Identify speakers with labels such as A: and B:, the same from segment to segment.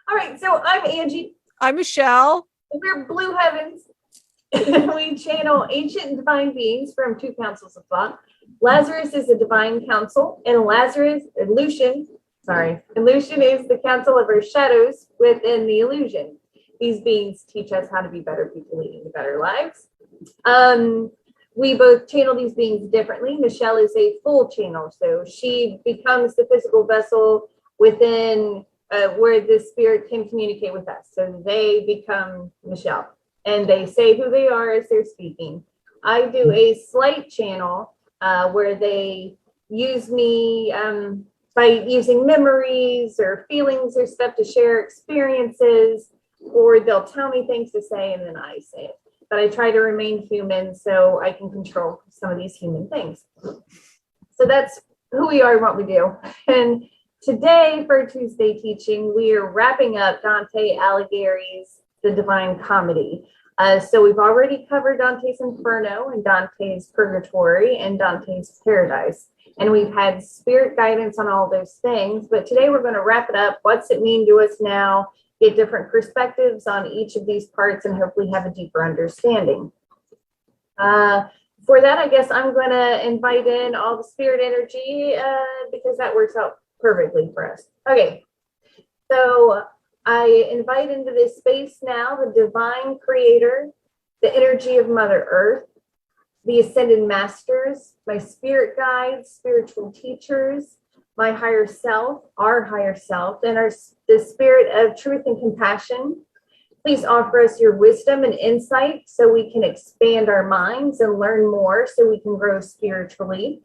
A: All right, so I'm Angie.
B: I'm Michelle.
A: We're Blue Heavens. We channel ancient and divine beings from two councils of thought. Lazarus is a divine counsel, and Lucian is the council of our shadows within the illusion. These beings teach us how to be better people leading better lives. We both channel these beings differently. Michelle is a full channel, so she becomes the physical vessel within where the spirit can communicate with us. So they become Michelle, and they say who they are as they're speaking. I do a slight channel where they use me by using memories or feelings or stuff to share experiences, or they'll tell me things to say and then I say it. But I try to remain human so I can control some of these human things. So that's who we are and what we do. And today for Tuesday teaching, we are wrapping up Dante Alighieri's The Divine Comedy. So we've already covered Dante's Inferno and Dante's Purgatory and Dante's Paradise. And we've had spirit guidance on all those things. But today we're going to wrap it up. What's it mean to us now? Get different perspectives on each of these parts and hopefully have a deeper understanding. For that, I guess I'm going to invite in all the spirit energy because that works out perfectly for us. Okay, so I invite into this space now the divine creator, the energy of Mother Earth, the ascended masters, my spirit guides, spiritual teachers, my higher self, our higher self, and the spirit of truth and compassion. Please offer us your wisdom and insight so we can expand our minds and learn more so we can grow spiritually.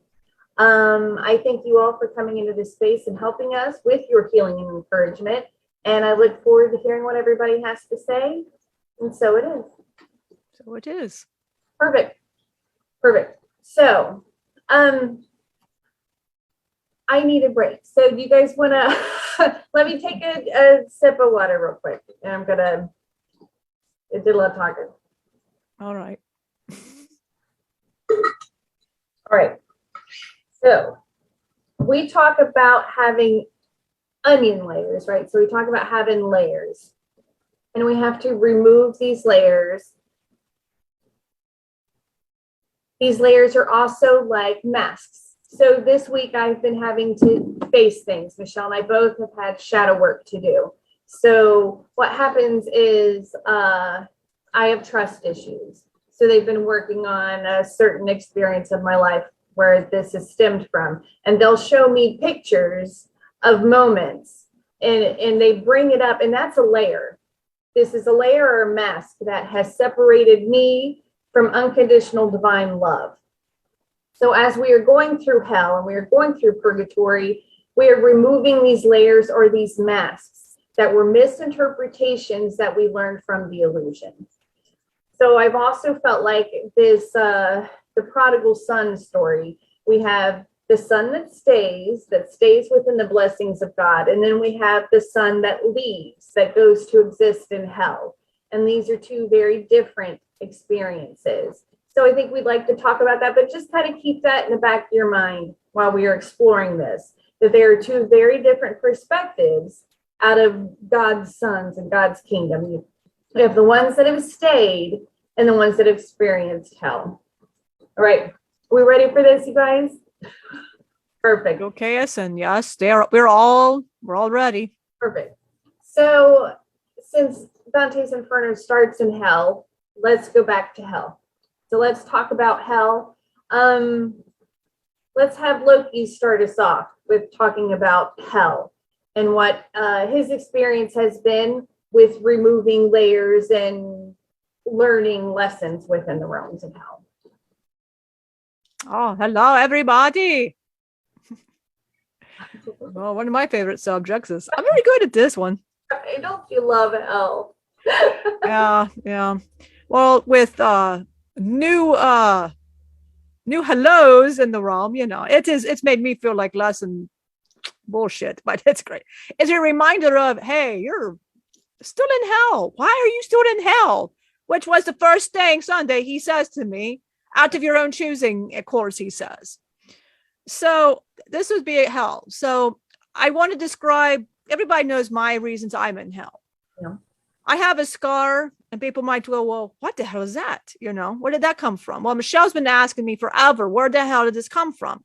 A: I thank you all for coming into this space and helping us with your healing and encouragement. And I look forward to hearing what everybody has to say. And so it is.
B: So it is.
A: Perfect. So, I need a break. So do you guys want to, let me take a sip of water real quick. And I did a lot of talking.
B: All right.
A: All right. So we talk about having onion layers, right? So we talk about having layers. And we have to remove these layers. These layers are also like masks. So this week I've been having to face things. Michelle and I both have had shadow work to do. So what happens is I have trust issues. So they've been working on a certain experience of my life where this is stemmed from. And they'll show me pictures of moments and they bring it up, and that's a layer. This is a layer or a mask that has separated me from unconditional divine love. So as we are going through hell and we are going through purgatory, we are removing these layers or these masks that were misinterpretations that we learned from the illusion. So I've also felt like this, the prodigal son story. We have the son that stays within the blessings of God. And then we have the son that leaves, that goes to exist in hell. And these are two very different experiences. So I think we'd like to talk about that, but just kind of keep that in the back of your mind while we are exploring this, that there are two very different perspectives out of God's sons and God's kingdom. We have the ones that have stayed and the ones that have experienced hell. All right, are we ready for this, you guys? Perfect.
B: Okay, and yes, we're all ready. Perfect.
A: So since Dante's Inferno starts in hell, let's go back to hell. So let's talk about hell. Let's have Loki start us off with talking about hell and what his experience has been with removing layers and learning lessons within the realms of hell.
B: Oh, hello, everybody. Well, one of my favorite subjects is, I'm very good at this one.
A: Don't you love hell?
B: Yeah. Well, with new hellos in the realm, it's made me feel like less than bullshit, but it's great. It's a reminder of, hey, you're still in hell. Why are you still in hell? Which was the first thing Sunday he says to me, out of your own choosing, of course, he says. So this would be hell. So I want to describe everybody knows my reasons I'm in hell.
A: Yeah.
B: I have a scar, and people might go, well, what the hell is that? Where did that come from? Well, Michelle's been asking me forever, where the hell did this come from?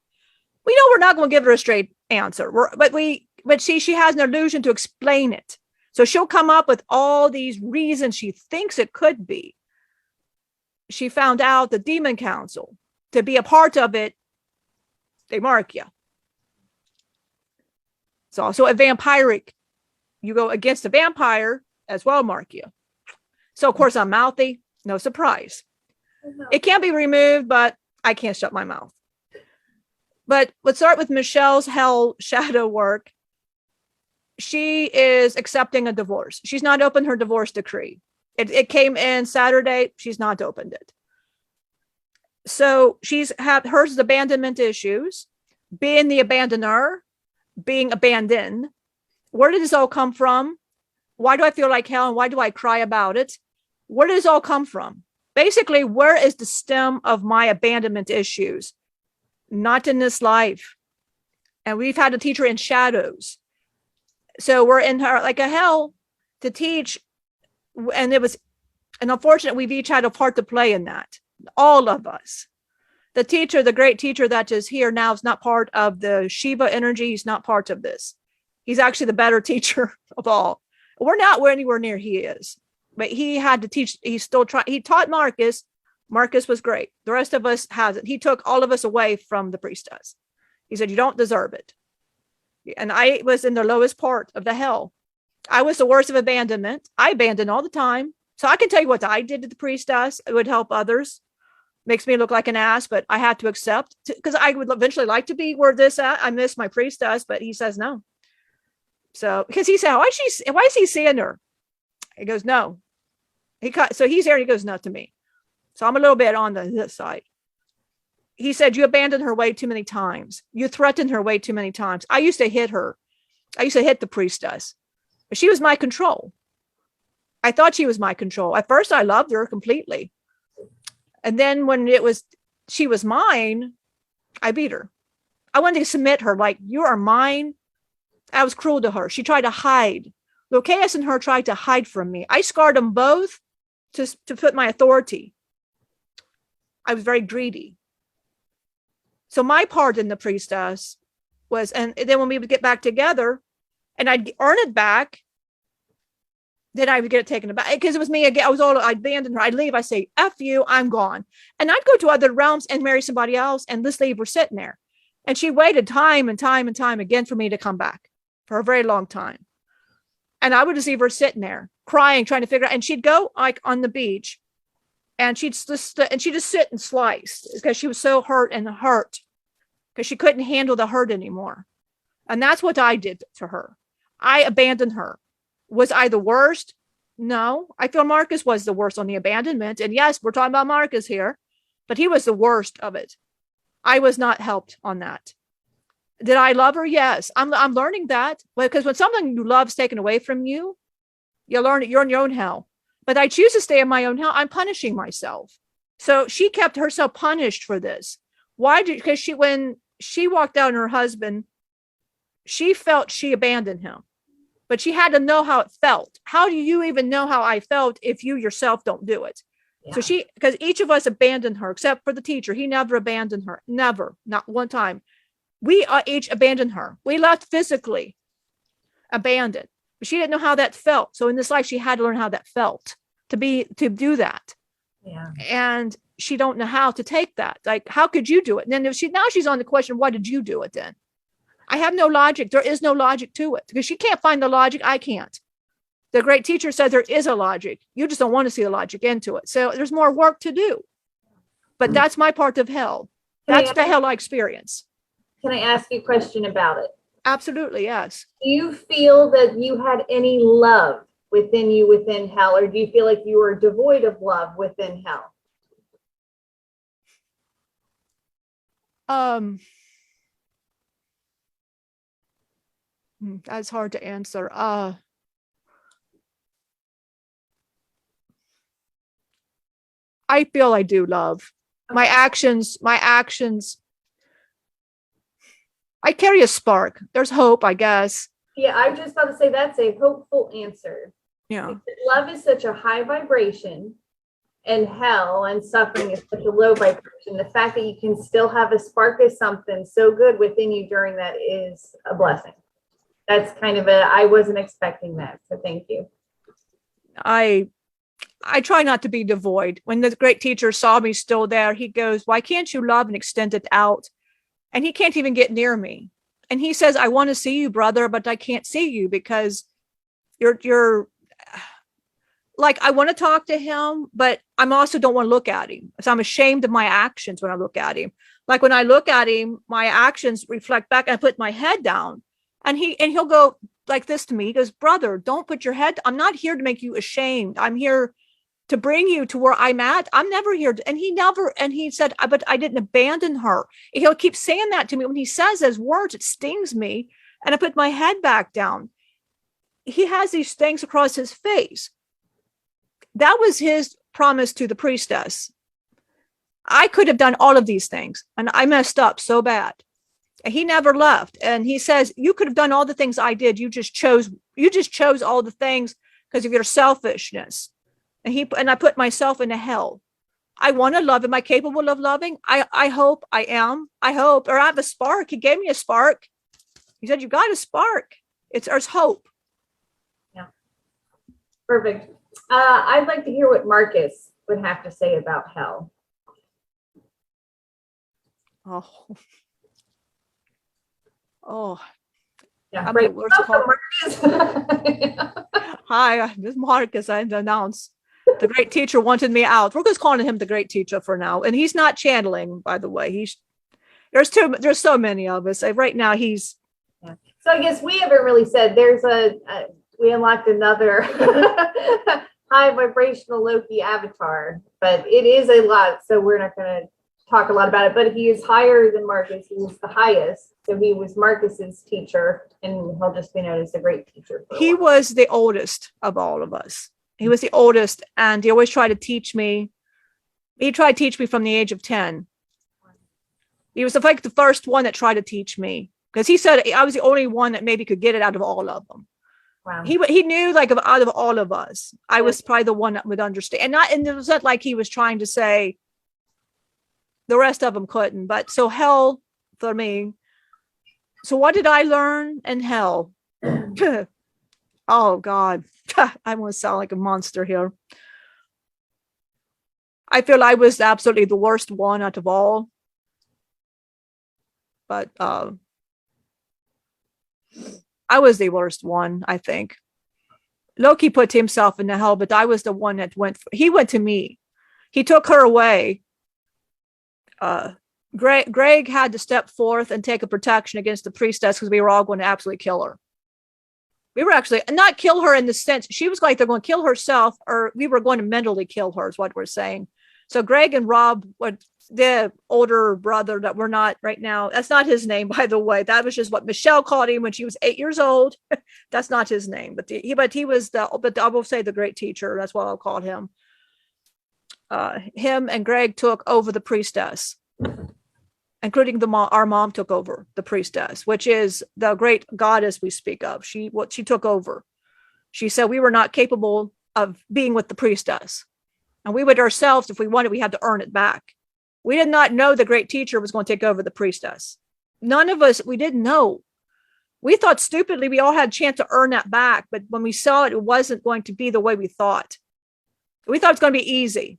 B: We know we're not going to give her a straight answer, but she has an illusion to explain it. So she'll come up with all these reasons she thinks it could be. She found out the Demon Council, to be a part of it, they mark you. It's also a vampiric. You go against a vampire as well, mark you. So of course I'm mouthy, no surprise. It can't be removed, but I can't shut my mouth. But let's start with Michelle's hell shadow work. She is accepting a divorce. She's not opened her divorce decree. It came in Saturday. She's not opened it. So she's had hers abandonment issues, being the abandoner, being abandoned. Where did this all come from? Why do I feel like hell? And why do I cry about it? Where does this all come from? Basically, where is the stem of my abandonment issues? Not in this life. And we've had to teach her in shadows. So we're in her like a hell to teach. And unfortunately, we've each had a part to play in that. All of us. The teacher, the great teacher that is here now, is not part of the Shiva energy. He's not part of this. He's actually the better teacher of all. We're not anywhere near he is. But he had to teach. He still tried. He taught Marcus. Marcus was great. The rest of us hasn't. He took all of us away from the priestess. He said, you don't deserve it. And I was in the lowest part of the hell. I was the worst of abandonment. I abandoned all the time. So I can tell you what I did to the priestess. It would help others. Makes me look like an ass, but I had to accept, because I would eventually like to be where this at. I miss my priestess, but he says no. So because he said, why is he seeing her? He goes, no. So he's there and he goes, no to me. So I'm a little bit on this side. He said, you abandoned her way too many times. You threatened her way too many times. I used to hit her. I used to hit the priestess. But she was my control. I thought she was my control. At first, I loved her completely. And then when she was mine, I beat her. I wanted to submit her like, you are mine. I was cruel to her. She tried to hide. Locaeus and her tried to hide from me. I scarred them both to put my authority. I was very greedy. So my part in the priestess was, and then when we would get back together and I'd earn it back, then I would get it taken back, because it was me again. I'd abandon her. I'd leave. I say, F you, I'm gone. And I'd go to other realms and marry somebody else, and this leave her sitting there. And she waited time and time and time again for me to come back for a very long time. And I would just leave her sitting there crying, trying to figure out, and she'd go like on the beach and she'd just sit and slice because she was so hurt because she couldn't handle the hurt anymore. And that's what I did to her. I abandoned her. Was I the worst? No, I feel Marcus was the worst on the abandonment. And yes, we're talking about Marcus here, but he was the worst of it. I was not helped on that. Did I love her? Yes. I'm learning that, because when something you love is taken away from you, you learn that you're in your own hell. But I choose to stay in my own hell. I'm punishing myself. So she kept herself punished for this. Why? Because when she walked out on her husband, she felt she abandoned him. But she had to know how it felt. How do you even know how I felt if you yourself don't do it? Yeah. So because each of us abandoned her, except for the teacher. He never abandoned her. Never. Not one time. We each abandoned her. We left physically abandoned. But she didn't know how that felt. So in this life, she had to learn how that felt to do that. Yeah. And she don't know how to take that. Like, how could you do it? And then now she's on the question, why did you do it then? I have no logic. There is no logic to it, because she can't find the logic. I can't. The great teacher said there is a logic. You just don't want to see the logic into it. So there's more work to do. But that's my part of hell. That's the hell I experience.
A: Can I ask you a question about it?
B: Absolutely, yes.
A: Do you feel that you had any love within you within hell, or do you feel like you were devoid of love within hell?
B: That's hard to answer. I feel I do love. Okay. My actions, I carry a spark. There's hope, I guess.
A: Yeah, I was just about to say that's a hopeful answer.
B: Yeah.
A: Love is such a high vibration, and hell and suffering is such a low vibration. The fact that you can still have a spark of something so good within you during that is a blessing. That's kind of I wasn't expecting that. So thank you.
B: I try not to be devoid. When the great teacher saw me still there, he goes, why can't you love and extend it out? And he can't even get near me. And he says, I want to see you, brother, but I can't see you because you're like, I want to talk to him, but I'm also don't want to look at him. So I'm ashamed of my actions when I look at him. Like when I look at him, my actions reflect back. I put my head down and he'll go like this to me. He goes, brother, don't put your head. I'm not here to make you ashamed. I'm here to bring you to where I'm at. I'm never here. And he said, but I didn't abandon her. He'll keep saying that to me. When he says those words, it stings me. And I put my head back down. He has these things across his face. That was his promise to the priestess. I could have done all of these things and I messed up so bad. And he never left. And he says, you could have done all the things I did. You just chose all the things because of your selfishness. And I put myself into hell. I want to love. Am I capable of loving? I hope I am. I hope, or I have a spark. He gave me a spark. He said, you got a spark. There's hope.
A: Yeah. Perfect. I'd like to hear what Marcus would have to say about hell.
B: Oh.
A: Yeah,
B: I'm
A: right.
B: the worst Hi, this is Marcus. I announced the great teacher wanted me out. We're just calling him the great teacher for now. And he's not channeling, by the way. There's so many of us. Right now he's.
A: Yeah. So I guess we haven't really said we unlocked another high vibrational Loki avatar, but it is a lot. So we're not going to talk a lot about it, but he is higher than Marcus. He was the highest. So he was Marcus's teacher, and he'll just be known as the great teacher.
B: He was the oldest of all of us. He was the oldest, and he always tried to teach me. He tried to teach me from the age of 10. He was like the first one that tried to teach me because he said I was the only one that maybe could get it out of all of them.
A: Wow.
B: He knew like out of all of us, I was probably the one that would understand. And it was not like he was trying to say the rest of them couldn't. But so hell for me. So what did I learn in hell? Oh God, I want to sound like a monster here. I feel I was absolutely the worst one out of all. But I was the worst one, I think. Loki put himself in the hell, but I was the one that he went to me. He took her away. Greg had to step forth and take a protection against the priestess because we were all going to absolutely kill her. We were actually not kill her in the sense she was like they're going to kill herself, or we were going to mentally kill her is what we're saying. So Greg and Rob, the older brother that we're not right now, that's not his name, by the way. That was just what Michelle called him when she was 8 years old. That's not his name, but he was but I will say the great teacher. That's what I'll call him. Him and Greg took over the priestess, including our mom took over the priestess, which is the great goddess we speak of. She took over. She said we were not capable of being with the priestess. And we would ourselves, if we wanted, we had to earn it back. We did not know the great teacher was going to take over the priestess. None of us, we didn't know. We thought stupidly we all had a chance to earn that back. But when we saw it, it wasn't going to be the way we thought. We thought it was going to be easy.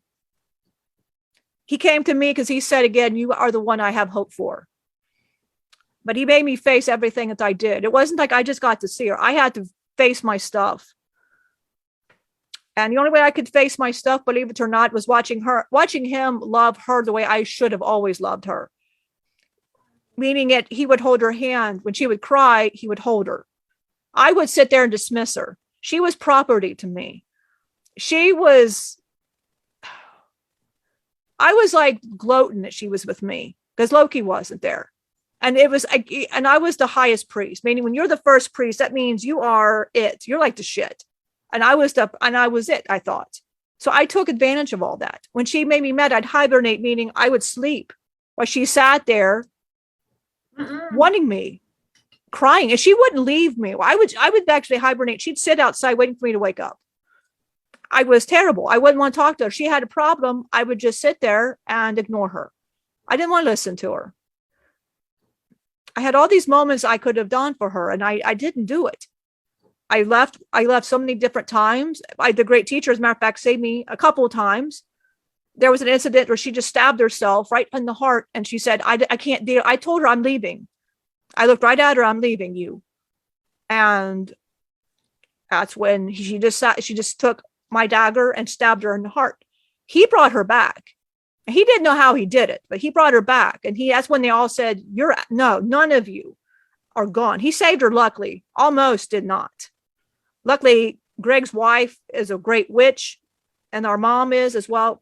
B: He came to me because he said, again, you are the one I have hope for. But he made me face everything that I did. It wasn't like I just got to see her. I had to face my stuff. And the only way I could face my stuff, believe it or not, was watching him love her the way I should have always loved her. Meaning he would hold her hand. When she would cry, he would hold her. I would sit there and dismiss her. She was property to me. I was like gloating that she was with me because Loki wasn't there. And I was the highest priest, meaning when you're the first priest, that means you are it. You're like the shit. And I was it, I thought. So I took advantage of all that. When she made me mad, I'd hibernate, meaning I would sleep while she sat there wanting me, crying, and she wouldn't leave me. I would actually hibernate. She'd sit outside waiting for me to wake up. I was terrible. I wouldn't want to talk to her. She had a problem. I would just sit there and ignore her. I didn't want to listen to her. I had all these moments I could have done for her, and I didn't do it. I left so many different times. The great teacher, as a matter of fact, saved me a couple of times. There was an incident where she just stabbed herself right in the heart, and she said, I can't deal. I told her I'm leaving. I looked right at her, I'm leaving you. And that's when she just took my dagger and stabbed her in the heart. He brought her back. He didn't know how he did it, but he brought her back. And that's when they all said, none of you are gone. He saved her, luckily. Almost did not. Luckily, Greg's wife is a great witch, and our mom is as well.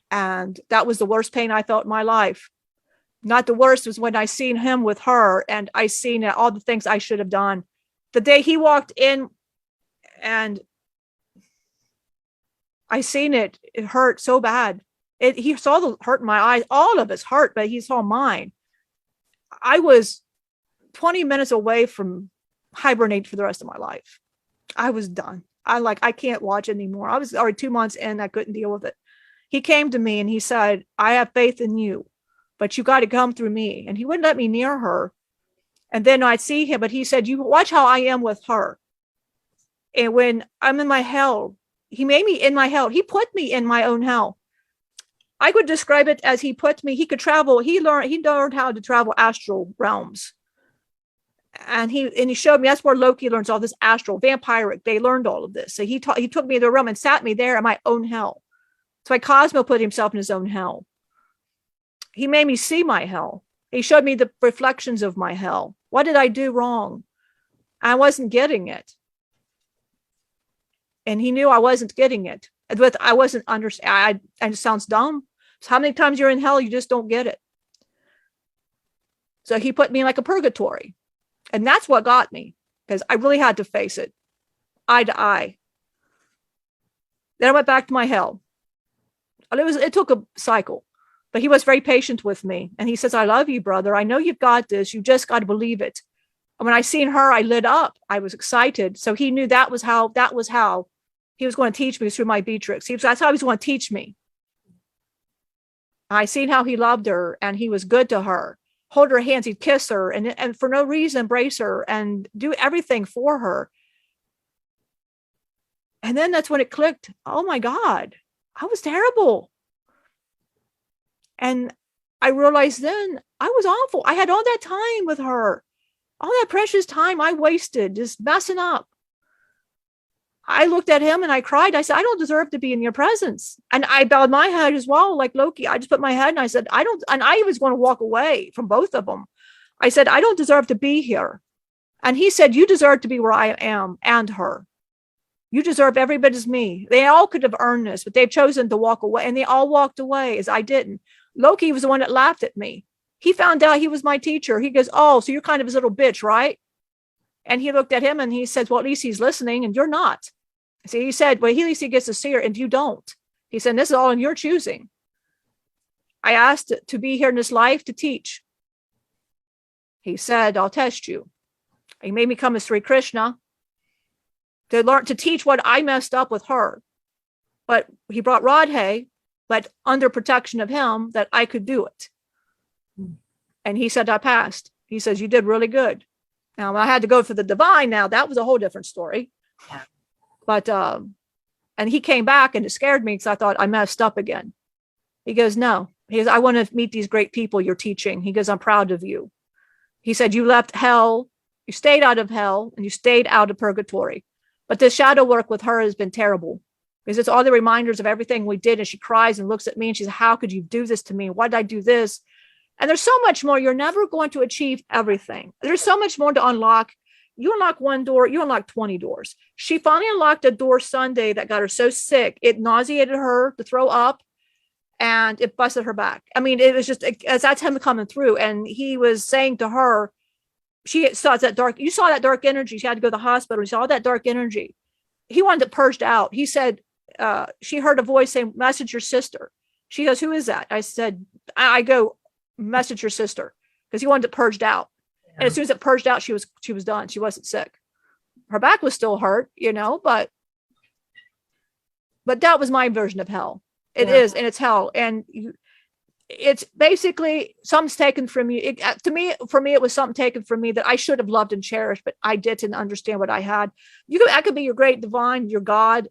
B: And that was the worst pain I felt in my life. Not the worst was when I seen him with her, and I seen all the things I should have done. The day he walked in, and I seen it hurt so bad. He saw the hurt in my eyes, all of his hurt, but he saw mine. I was 20 minutes away from hibernate for the rest of my life. I was done. I can't watch anymore. I was already 2 months in. I couldn't deal with it. He came to me and he said, I have faith in you, but you got to come through me. And he wouldn't let me near her. And then I'd see him, but he said, you watch how I am with her. And when I'm in my hell, he made me in my hell. He put me in my own hell. I would describe it as he could travel. He learned how to travel astral realms. And he showed me, that's where Loki learns all this astral, vampiric. They learned all of this. So he took me to the realm and sat me there in my own hell. So Cosmo put himself in his own hell. He made me see my hell. He showed me the reflections of my hell. What did I do wrong? I wasn't getting it. And he knew I wasn't getting it. But I wasn't understanding. And it sounds dumb. So how many times you're in hell, you just don't get it. So he put me in like a purgatory. And that's what got me, because I really had to face it, eye to eye. Then I went back to my hell. It took a cycle, but he was very patient with me. And he says, I love you, brother. I know you've got this. You just got to believe it. And when I seen her, I lit up. I was excited. So he knew that was how he was going to teach me, through my Beatrix. That's how he was going to teach me. I seen how he loved her, and he was good to her. Hold her hands, he'd kiss her, and for no reason embrace her and do everything for her. And then that's when it clicked. Oh my God, I was terrible. And I realized then I was awful. I had all that time with her, all that precious time I wasted just messing up. I looked at him and I cried. I said, I don't deserve to be in your presence. And I bowed my head as well, like Loki. I just put my head and I said, and I was going to walk away from both of them. I said, I don't deserve to be here. And he said, you deserve to be where I am, and her. You deserve every bit as me. They all could have earned this, but they've chosen to walk away, and they all walked away as I didn't. Loki was the one that laughed at me. He found out he was my teacher. He goes, oh, so you're kind of his little bitch, right? And he looked at him and he said, well, at least he's listening and you're not. So he said, well, at least he gets to see her and you don't. He said, this is all in your choosing. I asked to be here in this life to teach. He said, I'll test you. He made me come as Sri Krishna to teach what I messed up with her. But he brought Radhe, but under protection of him, that I could do it. And he said, I passed. He says, you did really good. Now, I had to go for the divine. Now, that was a whole different story.
C: Yeah.
B: But, and he came back and it scared me because I thought I messed up again. He goes, no. He goes, I want to meet these great people you're teaching. He goes, I'm proud of you. He said, you left hell, you stayed out of hell, and you stayed out of purgatory. But the shadow work with her has been terrible because it's all the reminders of everything we did. And she cries and looks at me and she says, how could you do this to me? Why did I do this? And there's so much more. You're never going to achieve everything. There's so much more to unlock. You unlock one door, you unlock 20 doors. She finally unlocked a door Sunday that got her so sick. It nauseated her to throw up and it busted her back. I mean, it was just, that's him coming through. And he was saying to her, she saw that dark, you saw that dark energy. She had to go to the hospital. She saw that dark energy. He wanted it purged out. He said, she heard a voice saying, message your sister. She goes, who is that? I said, I go, message your sister. because he wanted it purged out.
A: Yeah.
B: And as soon as it purged out, she was done. She wasn't sick. Her back was still hurt, but that was my version of hell. It is, and it's hell. And it's basically something's taken from you. For me, it was something taken from me that I should have loved and cherished, but I didn't understand what I had. I could be your great divine, your God.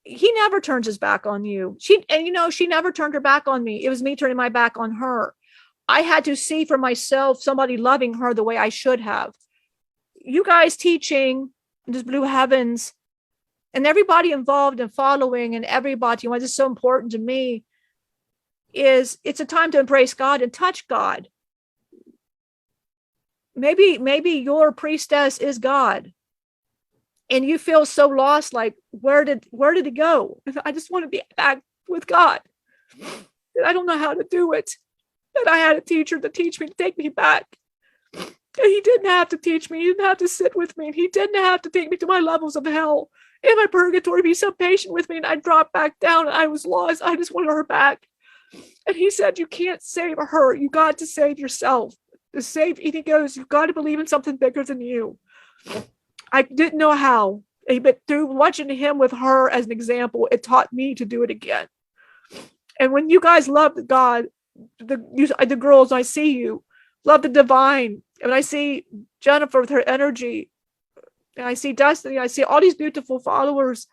B: He never turns his back on you. She never turned her back on me. It was me turning my back on her. I had to see for myself somebody loving her the way I should have. You guys teaching this blue heavens and everybody involved in following and everybody, why this is so important to me, is it's a time to embrace God and touch God. Maybe your priestess is God and you feel so lost, like where did it go? I just want to be back with God. I don't know how to do it. And I had a teacher to teach me, to take me back. And he didn't have to teach me. He didn't have to sit with me. And he didn't have to take me to my levels of hell in my purgatory, be so patient with me. And I dropped back down and I was lost. I just wanted her back. And he said, you can't save her. You got to save yourself. And he goes, you've got to believe in something bigger than you. I didn't know how, but through watching him with her as an example, it taught me to do it again. And when you guys love God, the girls, I see you love the divine. And I see Jennifer with her energy. And I see Destiny. I see all these beautiful followers.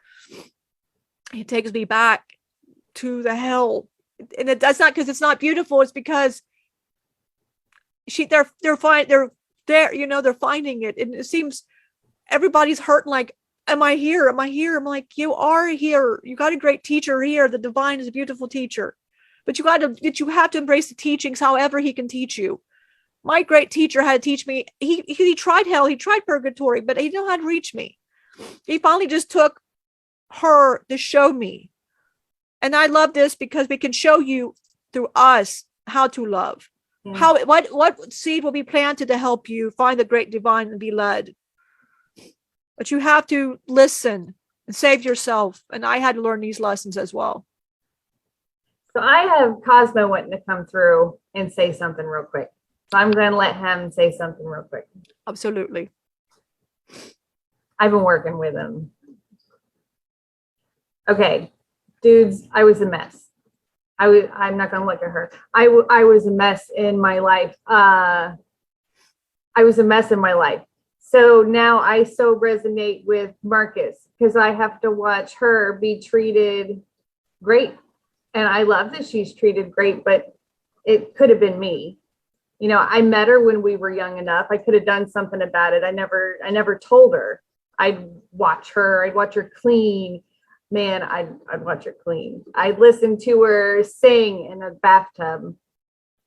B: It takes me back to the hell. And that's not because it's not beautiful. It's because they're finding it. And it seems everybody's hurting. Like, am I here? Am I here? I'm like, you are here. You got a great teacher here. The divine is a beautiful teacher. But you have to embrace the teachings however he can teach you. My great teacher had to teach me. He tried hell, he tried purgatory, but he didn't know how to reach me. He finally just took her to show me. And I love this because we can show you through us how to love. Yeah. What seed will be planted to help you find the great divine and be led. But you have to listen and save yourself. And I had to learn these lessons as well.
A: So I have Cosmo wanting to come through and say something real quick. So I'm going to let him say something real quick.
B: Absolutely.
A: I've been working with him. Okay, dudes, I was a mess. I'm not going to look at her. I was a mess in my life. I was a mess in my life. So now I so resonate with Marcus because I have to watch her be treated great. And I love that she's treated great, but it could have been me. I met her when we were young enough. I could have done something about it. I never told her. I'd watch her clean. Man, I'd watch her clean. I'd listen to her sing in a bathtub.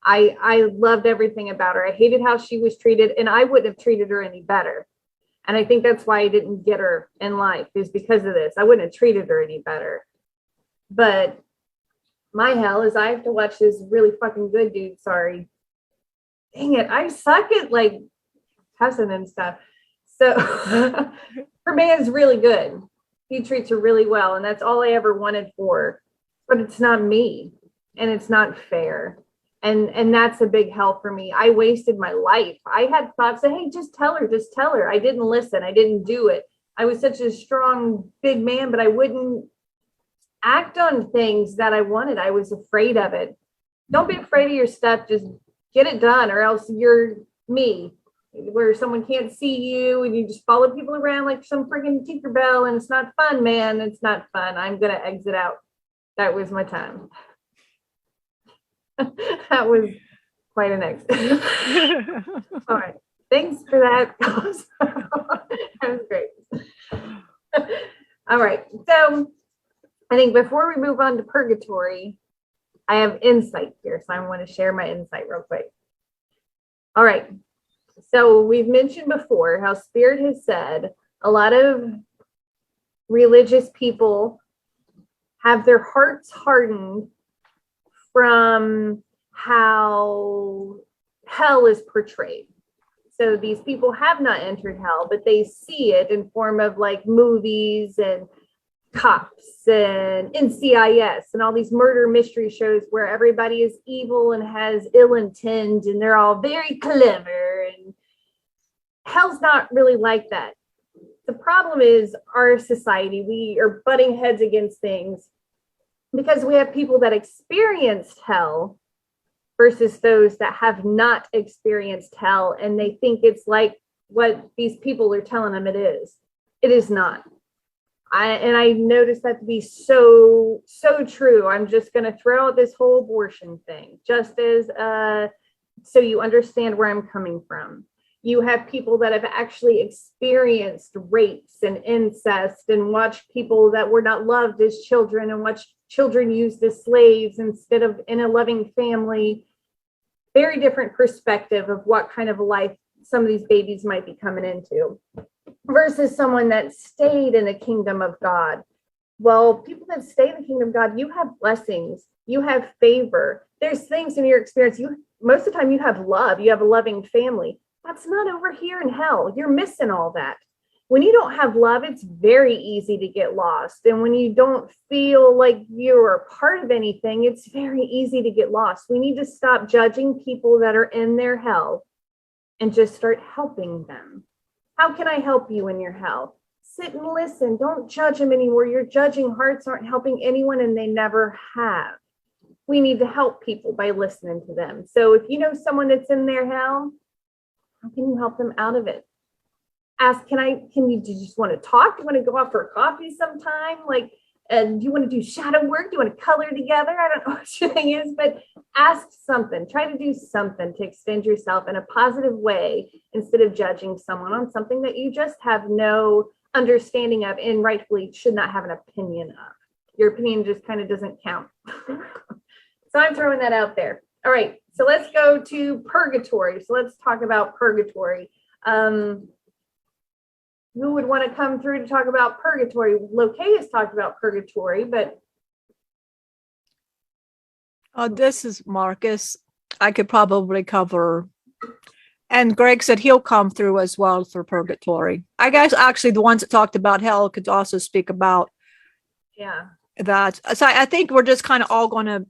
A: I loved everything about her. I hated how she was treated, and I wouldn't have treated her any better. And I think that's why I didn't get her in life, is because of this. I wouldn't have treated her any better. But my hell is I have to watch this really fucking good dude. Sorry. Dang it. I suck at like cussing and stuff. So her man's really good. He treats her really well. And that's all I ever wanted for her. But it's not me. And it's not fair. And that's a big help for me. I wasted my life. I had thoughts that, hey, just tell her. I didn't listen. I didn't do it. I was such a strong, big man, but I wouldn't act on things that I wanted. I was afraid of it. Don't be afraid of your stuff. Just get it done, or else you're me, where someone can't see you and you just follow people around like some freaking Tinkerbell, and it's not fun, man. It's not fun. I'm going to exit out. That was my time. That was quite an exit. All right. Thanks for that. That was great. All right. So I think before we move on to purgatory, I have insight here. So I want to share my insight real quick. All right. So we've mentioned before how Spirit has said a lot of religious people have their hearts hardened from how hell is portrayed. So these people have not entered hell, but they see it in form of like movies and Cops and NCIS and all these murder mystery shows where everybody is evil and has ill intent and they're all very clever. And hell's not really like that. The problem is our society, we are butting heads against things because we have people that experienced hell versus those that have not experienced hell, and they think it's like what these people are telling them it is. It is not. I noticed that to be so true. I'm just going to throw out this whole abortion thing, just as so you understand where I'm coming from. You have people that have actually experienced rapes and incest and watched people that were not loved as children and watched children used as slaves instead of in a loving family. Very different perspective of what kind of a life some of these babies might be coming into versus someone that stayed in the kingdom of God. Well, people that stay in the kingdom of God, you have blessings, you have favor. There's things in your experience. Most of the time you have love, you have a loving family. That's not over here in hell. You're missing all that. When you don't have love, it's very easy to get lost. And when you don't feel like you're a part of anything, it's very easy to get lost. We need to stop judging people that are in their hell and just start helping them. How can I help you in your hell? Sit and listen. Don't judge them anymore. Your judging hearts aren't helping anyone, and they never have. We need to help people by listening to them. So if you know someone that's in their hell, how can you help them out of it? Ask, do you just want to talk? Do you want to go out for a coffee sometime? Like, do you want to do shadow work? Do you want to color together? I don't know what your thing is, but ask something. Try to do something to extend yourself in a positive way instead of judging someone on something that you just have no understanding of and rightfully should not have an opinion of. Your opinion just kind of doesn't count. So I'm throwing that out there. All right, so let's go to purgatory. So let's talk about purgatory. Who would want to come through to talk about purgatory? Lokay has talked about purgatory, but
B: this is Marcus. I could probably cover. And Greg said he'll come through as well for purgatory. I guess actually the ones that talked about hell could also speak about that. So I think we're just kind of all going to,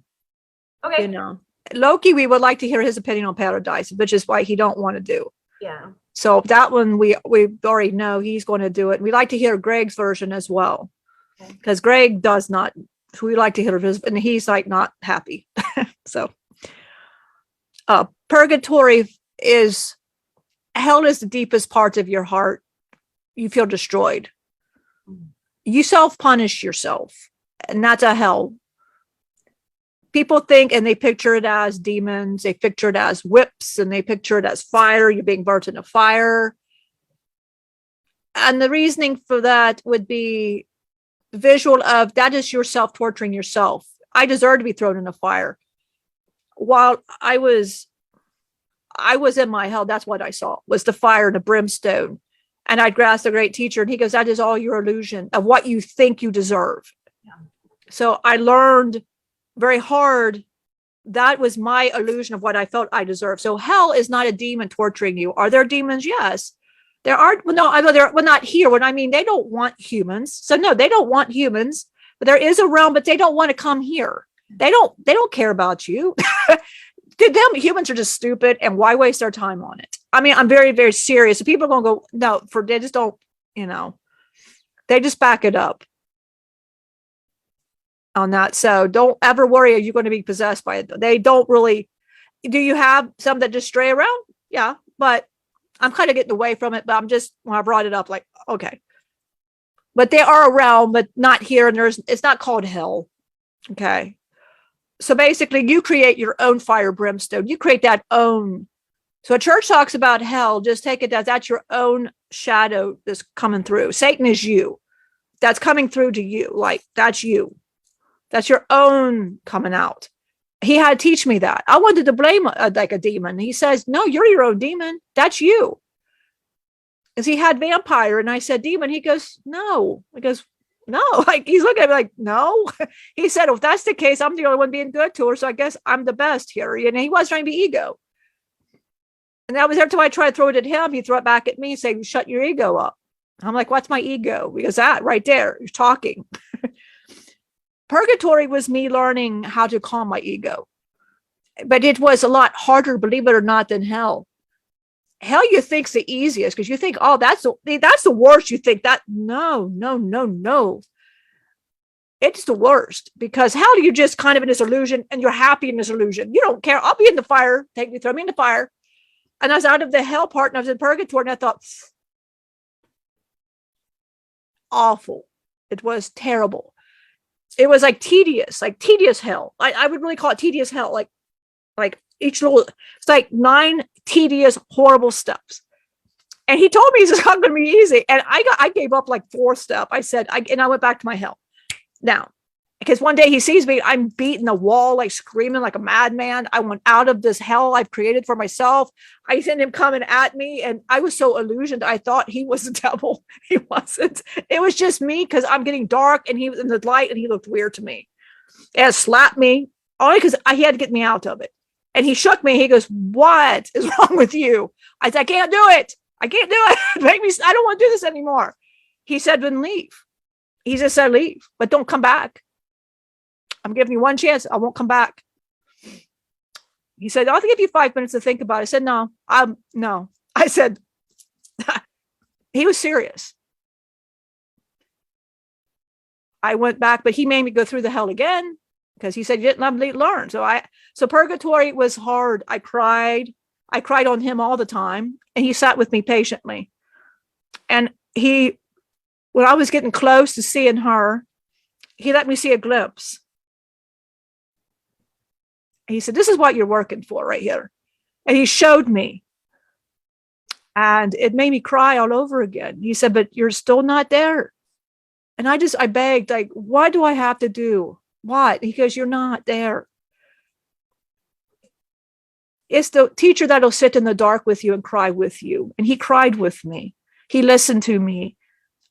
B: Loki, we would like to hear his opinion on paradise, which is why he don't want to do.
A: Yeah.
B: So that one we already know he's going to do it. We like to hear Greg's version as well, because Greg does not. We like to hear his, and he's like not happy. So, purgatory is hell is the deepest part of your heart. You feel destroyed. You self-punish yourself, and that's a hell. People think and they picture it as demons, they picture it as whips, and they picture it as fire. You're being burnt in a fire. And the reasoning for that would be visual of that is yourself torturing yourself. I deserve to be thrown in a fire. While I was in my hell, that's what I saw, was the fire and the brimstone. And I'd grasped a great teacher, and he goes, that is all your illusion of what you think you deserve. Yeah. So I learned very hard. That was my illusion of what I felt I deserved. So hell is not a demon torturing you. Are there demons? Yes. There are. Well, no, they're not here. When I mean, they don't want humans. So no, they don't want humans, but there is a realm, but they don't want to come here. They don't care about you. To them, humans are just stupid, and why waste their time on it? I mean, I'm very, very serious. So people are going to go, no, they just don't, they just back it up on that. So don't ever worry, are you going to be possessed by it? They don't really. Do you have some that just stray around? Yeah, but I'm kind of getting away from it, but I'm just, when I brought it up, like, okay. But they are around, but not here, and it's not called hell. Okay. So basically, you create your own fire brimstone. You create that own. So a church talks about hell, just take it as that's your own shadow that's coming through. Satan is you. That's coming through to you. Like, that's you. That's your own coming out. He had to teach me that. I wanted to blame like a demon. He says, no, you're your own demon. That's you. Because he had vampire. And I said, demon. He goes, no. He goes, no. Like, he's looking at me like, no. He said, if that's the case, I'm the only one being good to her. So I guess I'm the best here. And he was trying to be ego. And that was every time I tried to throw it at him, he threw it back at me saying, shut your ego up. I'm like, what's my ego? Because that right there, you're talking. Purgatory was me learning how to calm my ego. But it was a lot harder, believe it or not, than hell. Hell you think's the easiest because you think, oh, that's the worst. You think that no. It's the worst because hell you just kind of in this illusion and you're happy in this illusion. You don't care. I'll be in the fire. Throw me in the fire. And I was out of the hell part and I was in purgatory and I thought, awful. It was terrible. It was like tedious hell. I would really call it tedious hell. Like each little, it's like 9 tedious, horrible steps. And he told me it's not going to be easy. And I gave up like 4th step. I said, and I went back to my hell. Now, because one day he sees me, I'm beating the wall, like screaming like a madman. I want out of this hell I've created for myself. I seen him coming at me and I was so illusioned. I thought he was the devil. He wasn't. It was just me because I'm getting dark and he was in the light and he looked weird to me. And slapped me only because he had to get me out of it. And he shook me. He goes, what is wrong with you? I said, I can't do it. I can't do it. I don't want to do this anymore. He said, then leave. He just said, leave, but don't come back. I'm giving you one chance. I won't come back. He said, I'll give you 5 minutes to think about it. I said, no. I said, he was serious. I went back, but he made me go through the hell again because he said, you didn't let me learn. So purgatory was hard. I cried on him all the time. And he sat with me patiently. And when I was getting close to seeing her, he let me see a glimpse. He said, this is what you're working for right here. And he showed me. And it made me cry all over again. He said, but you're still not there. And I begged, like, why do I have to do what? Because you're not there. It's the teacher that'll sit in the dark with you and cry with you. And he cried with me. He listened to me.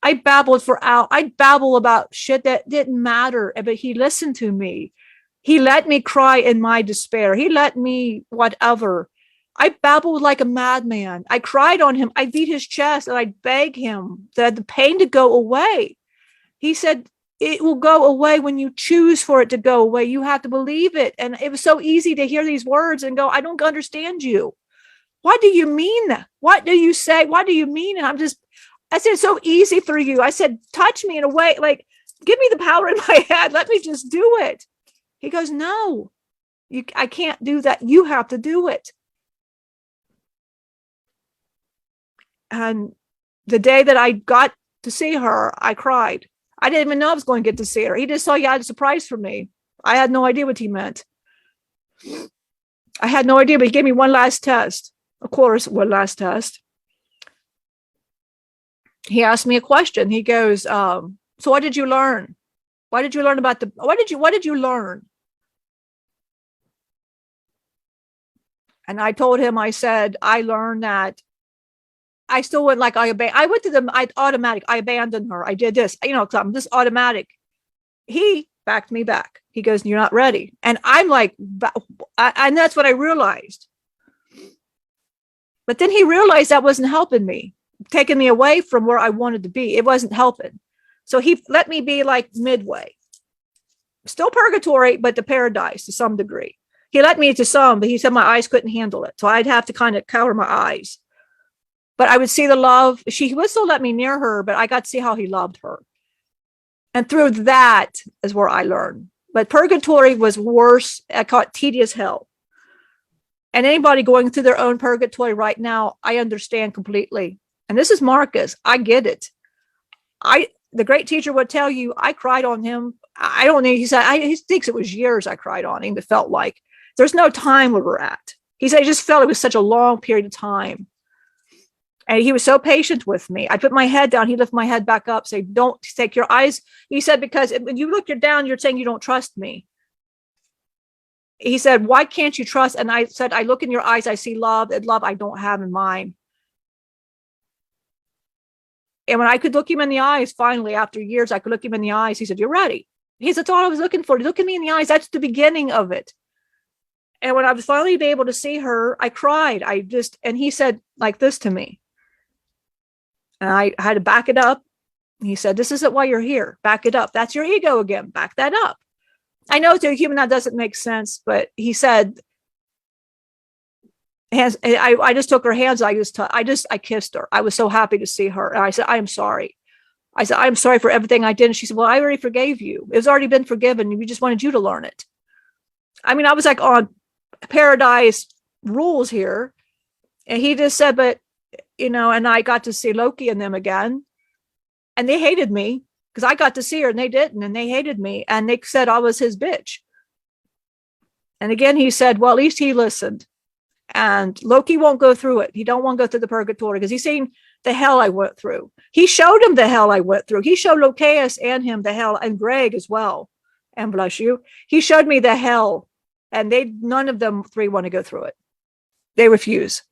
B: I babbled for hours. I babble about shit that didn't matter, but he listened to me. He let me cry in my despair. He let me whatever. I babbled like a madman. I cried on him. I beat his chest and I begged him that the pain to go away. He said, it will go away when you choose for it to go away. You have to believe it. And it was so easy to hear these words and go, I don't understand you. What do you mean? What do you say? What do you mean? And I said, it's so easy for you. I said, touch me in a way, like, give me the power in my head. Let me just do it. He goes, no, I can't do that. You have to do it. And the day that I got to see her, I cried. I didn't even know I was going to get to see her. He just saw he had a surprise for me. I had no idea what he meant. I had no idea, but he gave me one last test. Of course, one last test. He asked me a question. He goes, so what did you learn? What did you learn about what did you learn? And I told him, I said, I learned that I still went like I went to them. I abandoned her. I did this, because I'm just automatic. He backed me back. He goes, you're not ready. And I'm like, and that's what I realized. But then he realized that wasn't helping me, taking me away from where I wanted to be. It wasn't helping. So he let me be like midway, still purgatory, but the paradise to some degree. He let me to some, but he said my eyes couldn't handle it. So I'd have to kind of cover my eyes. But I would see the love. She would still let me near her, but I got to see how he loved her. And through that is where I learned. But purgatory was worse. I call it tedious hell. And anybody going through their own purgatory right now, I understand completely. And this is Marcus. I get it. The great teacher would tell you, I cried on him. I don't know. He said, he thinks it was years I cried on him. It felt like there's no time where we're at. He said, I just felt it was such a long period of time. And he was so patient with me. I put my head down. He lifted my head back up, say, don't take your eyes. He said, because when you look down, you're saying you don't trust me. He said, why can't you trust? And I said, I look in your eyes. I see love, and love I don't have in mine. And when I could look him in the eyes, finally, after years, I could look him in the eyes. He said, you're ready. He said, that's all I was looking for. Look at me in the eyes. That's the beginning of it. And when I was finally able to see her, I cried. And he said like this to me. And I had to back it up. He said, this isn't why you're here. Back it up. That's your ego again. Back that up. I know to a human that doesn't make sense, but he said, I just took her hands. I kissed her. I was so happy to see her. And I said, I am sorry. I said, I'm sorry for everything I did. And she said, well, I already forgave you. It's already been forgiven. We just wanted you to learn it. I mean, I was like on paradise rules here. And he just said, but, and I got to see Loki and them again. And they hated me because I got to see her and they didn't. And they hated me. And they said I was his bitch. And again, he said, well, at least he listened. And Loki won't go through it. He don't want to go through the purgatory because he's seen the hell I went through. He showed him the hell I went through. He showed Locaeus and him the hell, and Greg as well. And bless you. He showed me the hell. And none of them three want to go through it. They refuse.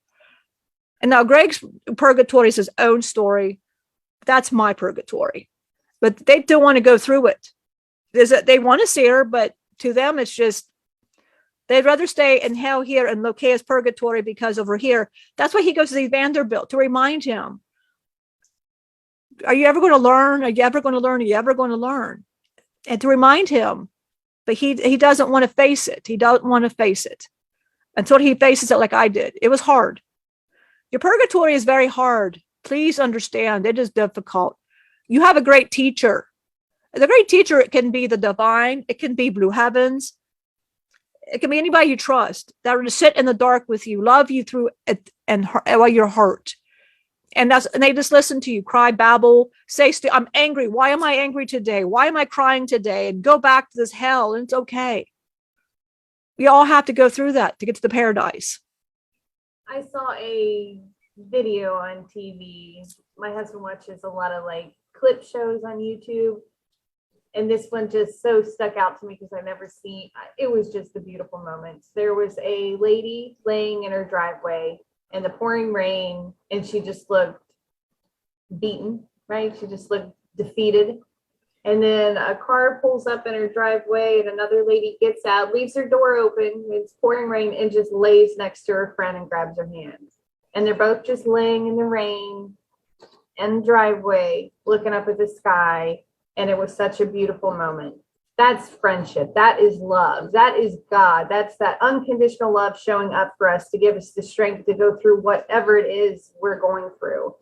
B: And now Greg's purgatory is his own story. That's my purgatory. But they don't want to go through it. They want to see her, but to them it's just, they'd rather stay in hell here and Locaeus purgatory because over here, that's why he goes to the Vanderbilt, to remind him. Are you ever going to learn? Are you ever going to learn? Are you ever going to learn? And to remind him. But he doesn't want to face it. He doesn't want to face it until he faces it like I did. It was hard. Your purgatory is very hard. Please understand, it is difficult. You have a great teacher. The great teacher, it can be the divine. It can be Blue Heavens. It can be anybody you trust that are to sit in the dark with you, love you through it, and while you're hurt. And they just listen to you, cry, babble, say, I'm angry. Why am I angry today? Why am I crying today? And go back to this hell, and it's okay. We all have to go through that to get to the paradise.
A: I saw a video on TV. My husband watches a lot of like clip shows on YouTube. And this one just so stuck out to me because I've never seen, it was just a beautiful moment. There was a lady laying in her driveway in the pouring rain, and she just looked beaten, right? She just looked defeated. And then a car pulls up in her driveway, and another lady gets out, leaves her door open, it's pouring rain, and just lays next to her friend and grabs her hand. And they're both just laying in the rain in the driveway, looking up at the sky. And it was such a beautiful moment. That's friendship. That is love. That is God. That's that unconditional love showing up for us to give us the strength to go through whatever it is we're going through.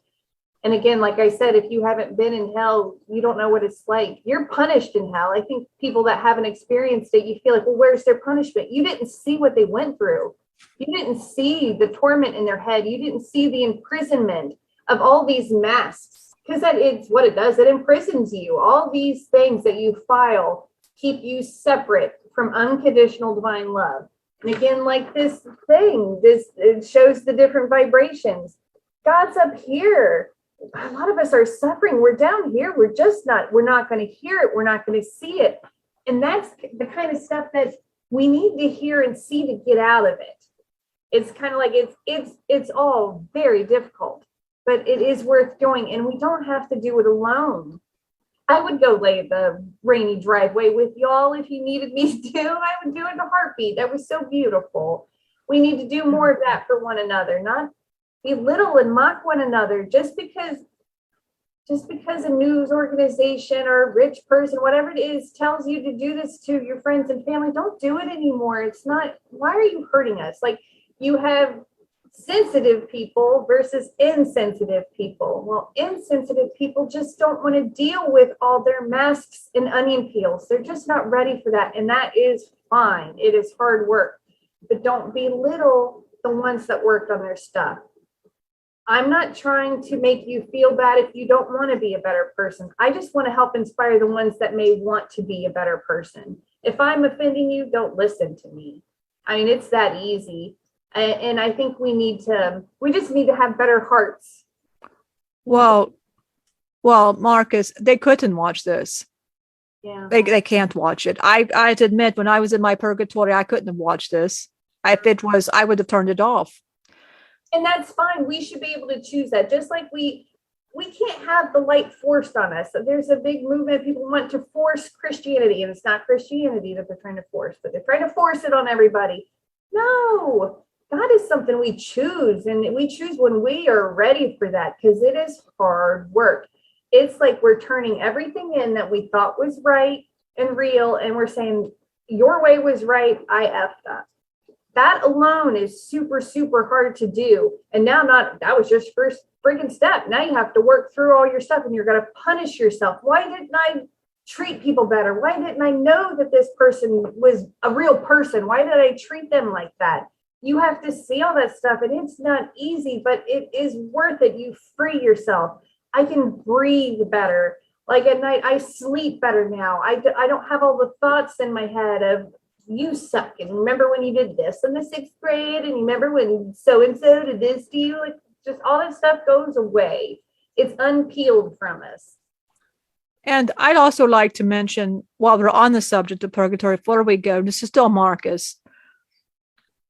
A: And again, like I said, if you haven't been in hell, you don't know what it's like. You're punished in hell. I think people that haven't experienced it, you feel like, well, where's their punishment? You didn't see what they went through. You didn't see the torment in their head. You didn't see the imprisonment of all these masks. Because that is what it does. It imprisons you. All these things that you file keep you separate from unconditional divine love. And again, like this thing, it shows the different vibrations. God's up here. A lot of us are suffering. We're down here. We're not going to hear it. We're not going to see it. And that's the kind of stuff that we need to hear and see to get out of it. It's kind of like it's all very difficult. But it is worth doing, and we don't have to do it alone. I would go lay at the rainy driveway with y'all if you needed me to. I would do it in a heartbeat. That was so beautiful. We need to do more of that for one another, not belittle and mock one another just because a news organization or a rich person, whatever it is, tells you to do this to your friends and family. Don't do it anymore. It's not, why are you hurting us? Like, you have sensitive people versus insensitive people. Well, insensitive people just don't want to deal with all their masks and onion peels. They're just not ready for that. And that is fine. It is hard work. But don't belittle the ones that worked on their stuff. I'm not trying to make you feel bad if you don't want to be a better person. I just want to help inspire the ones that may want to be a better person. If I'm offending you, don't listen to me. I mean, it's that easy. And I think we just need to have better hearts.
B: Well, Marcus, they couldn't watch this.
A: Yeah.
B: They can't watch it. I had to admit, when I was in my purgatory, I couldn't have watched this. If it was, I would have turned it off.
A: And that's fine. We should be able to choose that. Just like we can't have the light forced on us. There's a big movement of people want to force Christianity, and it's not Christianity that they're trying to force, but they're trying to force it on everybody. No. God is something we choose, and we choose when we are ready for that, because it is hard work. It's like we're turning everything in that we thought was right and real, and we're saying, your way was right, I effed up. That alone is super, super hard to do. And now, that was just first freaking step. Now you have to work through all your stuff, and you're going to punish yourself. Why didn't I treat people better? Why didn't I know that this person was a real person? Why did I treat them like that? You have to see all that stuff, and it's not easy, but it is worth it. You free yourself. I can breathe better. Like at night, I sleep better now. I don't have all the thoughts in my head of, you suck, and remember when you did this in the 6th grade, and you remember when so-and-so did this to you. Like, just all that stuff goes away. It's unpeeled from us.
B: And I'd also like to mention, while we're on the subject of purgatory, before we go, this is still Marcus.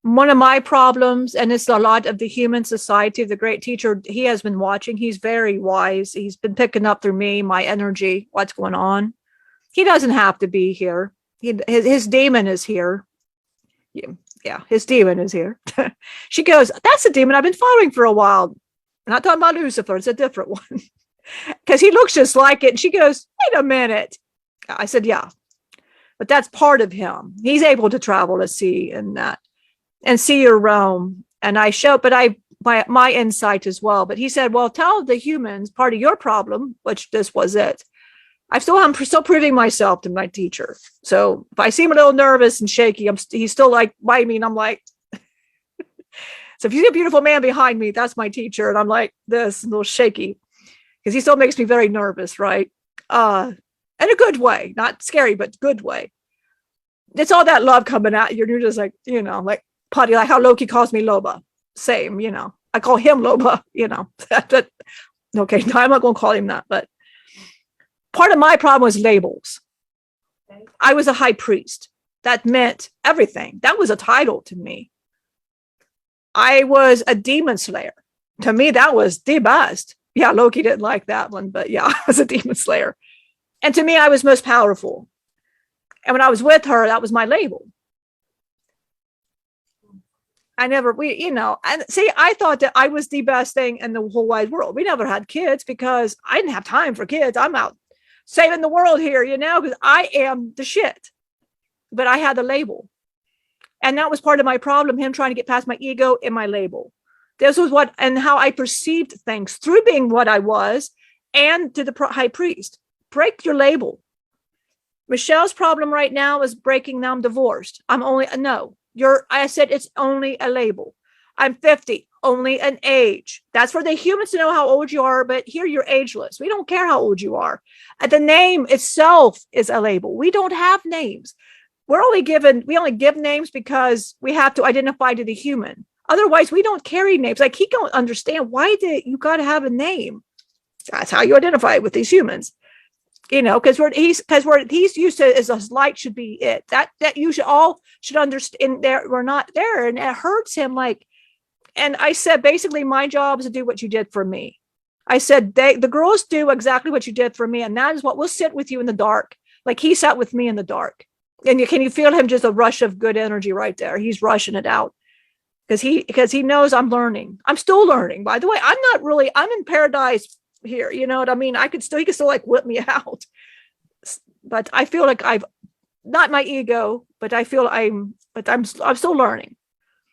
B: One of my problems, and it's a lot of the human society of the great teacher, he has been watching. He's very wise. He's been picking up through me, my energy, what's going on. He doesn't have to be here. His demon is here. Yeah, his demon is here. She goes, that's a demon I've been following for a while. I'm not talking about Lucifer. It's a different one. Because he looks just like it. And she goes, wait a minute. I said, yeah. But that's part of him. He's able to travel to see and see your realm. And I show, but my insight as well. But he said, well, tell the humans part of your problem, which this was it. I'm still proving myself to my teacher. So if I seem a little nervous and shaky, he's still like by me, and I'm like, so if you see a beautiful man behind me, that's my teacher. And I'm like this, a little shaky, because he still makes me very nervous, right? In a good way, not scary, but good way. It's all that love coming at you. And you're just like, like Putty, like how Loki calls me Loba. Same, I call him Loba, okay, I'm not going to call him that, but part of my problem was labels. Okay. I was a high priest. That meant everything. That was a title to me. I was a demon slayer. To me, that was the best. Yeah, Loki didn't like that one, but yeah, I was a demon slayer. And to me, I was most powerful. And when I was with her, that was my label. And see, I thought that I was the best thing in the whole wide world. We never had kids because I didn't have time for kids. I'm out saving the world here, because I am the shit. But I had the label. And that was part of my problem, him trying to get past my ego and my label. This was how I perceived things through being what I was, and to the high priest. Break your label. Michelle's problem right now is breaking. Now I'm divorced. I said it's only a label. I'm 50, only an age. That's for the humans to know how old you are, but here you're ageless. We don't care how old you are. The name itself is a label. We don't have names. We only give names because we have to identify to the human. Otherwise, we don't carry names. Like, he don't understand why you got to have a name. That's how you identify with these humans. Because he's used to as a light should be it. That you should understand. We're not there, and it hurts him. And I said, basically, my job is to do what you did for me. I said, the girls do exactly what you did for me, and that is what we'll sit with you in the dark. Like he sat with me in the dark, and can you feel him? Just a rush of good energy right there. He's rushing it out because he knows I'm learning. I'm still learning. By the way, I'm in paradise here. You know what I mean? He could still like whip me out, but I feel like I've not my ego, but I feel I'm still learning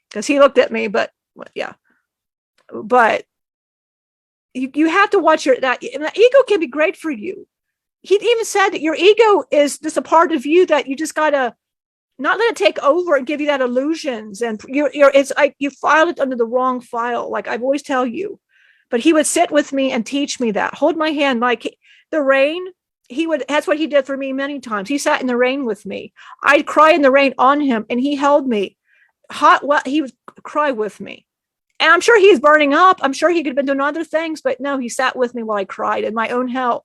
B: because he looked at me, but yeah, but you have to watch that ego can be great for you. He even said that your ego is just a part of you that you just gotta not let it take over and give you that illusions. And it's like you filed it under the wrong file. Like I always tell you, but he would sit with me and teach me that. Hold my hand, like the rain. That's what he did for me many times. He sat in the rain with me. I'd cry in the rain on him and he held me. He would cry with me. And I'm sure he's burning up. I'm sure he could have been doing other things, but no, he sat with me while I cried in my own hell.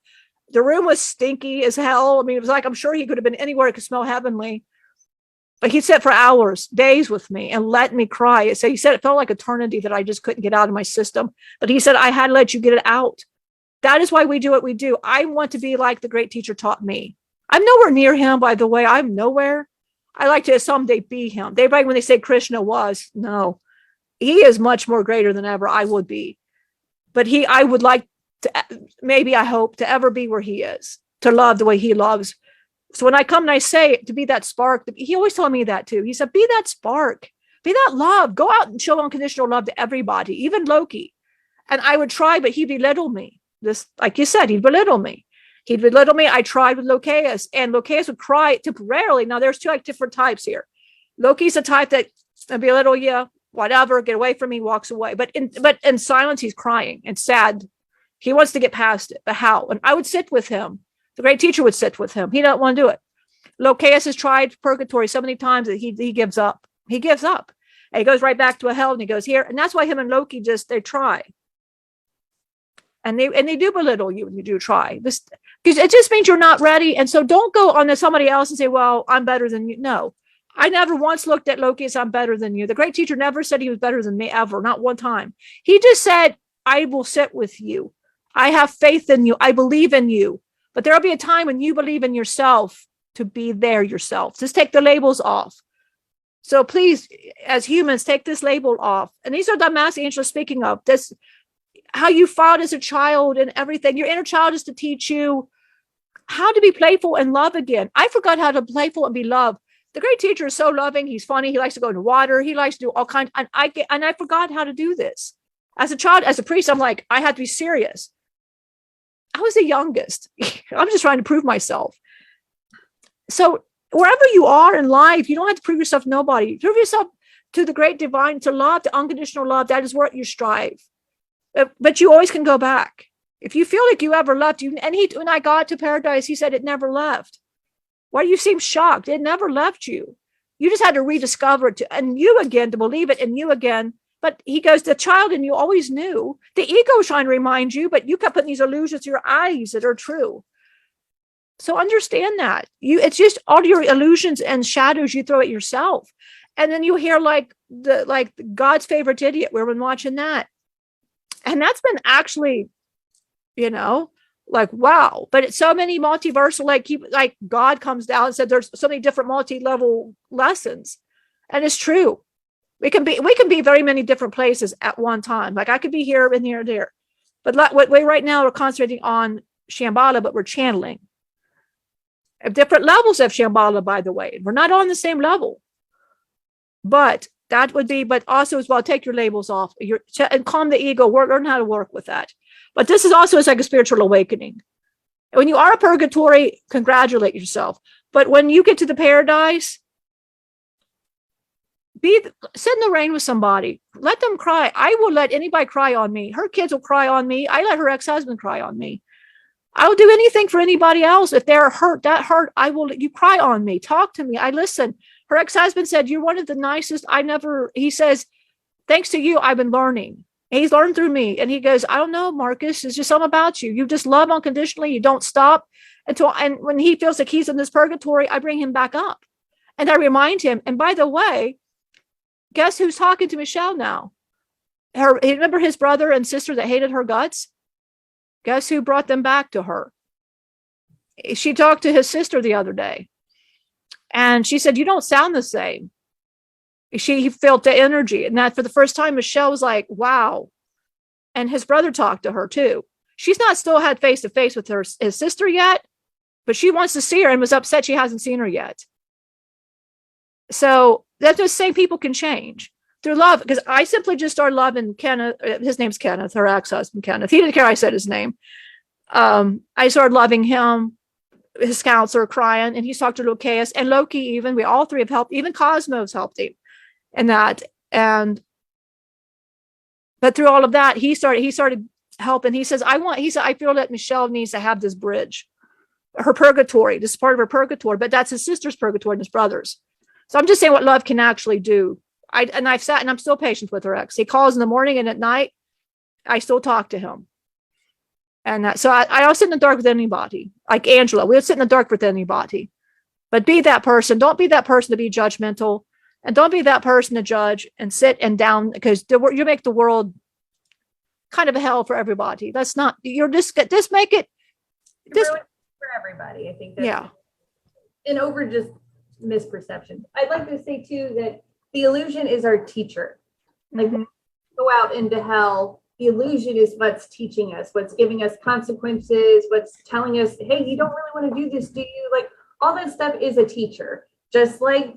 B: The room was stinky as hell. I mean, it was like, I'm sure he could have been anywhere. It could smell heavenly. But he'd sit for hours, days with me and let me cry. So he said it felt like eternity that I just couldn't get out of my system. But he said, I had to let you get it out. That is why we do what we do. I want to be like the great teacher taught me. I'm nowhere near him, by the way. I'm nowhere. I like to someday be him. Everybody, when they say Krishna was, no. he is much more greater than ever I would be. But I would like to, maybe I hope to ever be where he is, to love the way he loves. So when I come and I say to be that spark, he always told me that too. He said, be that spark, be that love, go out and show unconditional love to everybody, even Loki. And I would try, but he'd belittle me. This, like you said, he'd belittle me. He'd belittle me. I tried with Locaeus, and Locaeus would cry temporarily. Now there's two like different types here. Loki's a type that belittle you, whatever, get away from me, walks away. But in silence, he's crying and sad. He wants to get past it. But how? And I would sit with him. The great teacher would sit with him. He doesn't want to do it. Locaeus has tried purgatory so many times that he gives up. He gives up. And he goes right back to a hell and he goes here. And that's why him and Loki they try. And they do belittle you when you do try. This, because it just means you're not ready. And so don't go on to somebody else and say, well, I'm better than you. No, I never once looked at Loki as I'm better than you. The great teacher never said he was better than me ever, not one time. He just said, I will sit with you. I have faith in you. I believe in you. But there'll be a time when you believe in yourself to be there yourself. Just take the labels off. So please, as humans, take this label off. And these are the master angels speaking of this, how you fought as a child and everything. Your inner child is to teach you how to be playful and love again. I forgot how to be playful and be loved. The great teacher is so loving. He's funny. He likes to go in the water. He likes to do all kinds. And I forgot how to do this. As a child, as a priest, I'm like, I had to be serious. I was the youngest. I'm just trying to prove myself. So wherever you are in life, you don't have to prove yourself to nobody. Prove yourself to the great divine, to love, to unconditional love. That is what you strive. But you always can go back. If you feel like you ever left, when I got to paradise, he said it never left. Why do you seem shocked? It never left you. You just had to rediscover it and you again, to believe it in you again. But he goes, the child in you always knew. The ego is trying to remind you, but you kept putting these illusions to your eyes that are true. So understand that. It's just all your illusions and shadows you throw at yourself. And then you hear like God's favorite idiot. We've been watching that. And that's been actually, like, wow. But it's so many multiversal, like God comes down and said there's so many different multi-level lessons. And it's true. We can be very many different places at one time. Like I could be here and here and there. But what we right now are concentrating on Shambhala, but we're channeling. Different levels of Shambhala, by the way. We're not on the same level. But that would be, but also as well, take your labels off and calm the ego, learn how to work with that. But this is also like a spiritual awakening. When you are a purgatory, congratulate yourself. But when you get to the paradise, sit in the rain with somebody. Let them cry. I will let anybody cry on me. Her kids will cry on me. I let her ex-husband cry on me. I will do anything for anybody else. If they're hurt, you cry on me. Talk to me. I listen. Her ex-husband said, you're one of the nicest. He says, thanks to you, I've been learning. And he's learned through me. And he goes, I don't know, Marcus, it's just something about you. You just love unconditionally. You don't stop and when he feels like he's in this purgatory, I bring him back up. And I remind him, and by the way, guess who's talking to Michelle now? Remember his brother and sister that hated her guts? Guess who brought them back to her? She talked to his sister the other day. And she said, you don't sound the same. She felt the energy. And that for the first time, Michelle was like, wow. And his brother talked to her too. She's not still had face-to-face with his sister yet, but she wants to see her and was upset she hasn't seen her yet. So that's just saying people can change through love. Because I simply just started loving Kenneth. His name's Kenneth, her ex-husband, Kenneth. He didn't care I said his name. I started loving him. His counselor crying, and he's talked to Locaeus and Loki. Even we all three have helped. Even Cosmos helped him, and that. But through all of that, he started helping. He says, I feel that Michelle needs to have this bridge, her purgatory. This is part of her purgatory, but that's his sister's purgatory and his brother's. So I'm just saying what love can actually do. I've sat and I'm still patient with her ex. He calls in the morning and at night, I still talk to him. And so I don't sit in the dark with anybody. Like Angela, we'll sit in the dark with anybody. But be that person. Don't be that person to be judgmental. And don't be that person to judge and sit and down, because you make the world kind of a hell for everybody. That's not, just make it.
A: For everybody, I think. That's an over just misperception. I'd like to say too that the illusion is our teacher. Like
B: Mhm.
A: go out into hell, the illusion is what's teaching us, what's giving us consequences, what's telling us, hey, you don't really want to do this, do you? Like all that stuff is a teacher, just like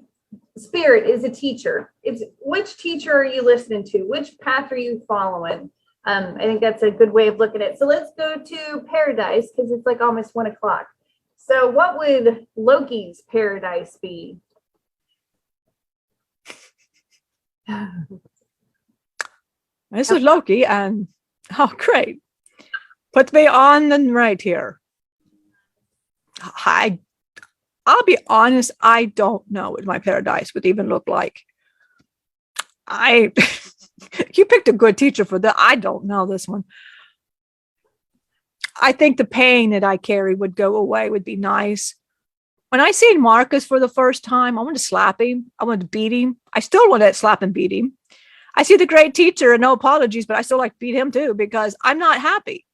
A: spirit is a teacher. It's which teacher are you listening to? Which path are you following? I think that's a good way of looking at it. So let's go to paradise because it's like almost 1:00. So what would Loki's paradise be?
B: This is Loki, and oh, great. Put me on the right here. I'll be honest, I don't know what my paradise would even look like. You picked a good teacher for that. I don't know this one. I think the pain that I carry would go away, would be nice. When I seen Marcus for the first time, I wanted to slap him. I wanted to beat him. I still want to slap and beat him. I see the great teacher and no apologies, but I still like to beat him too because I'm not happy.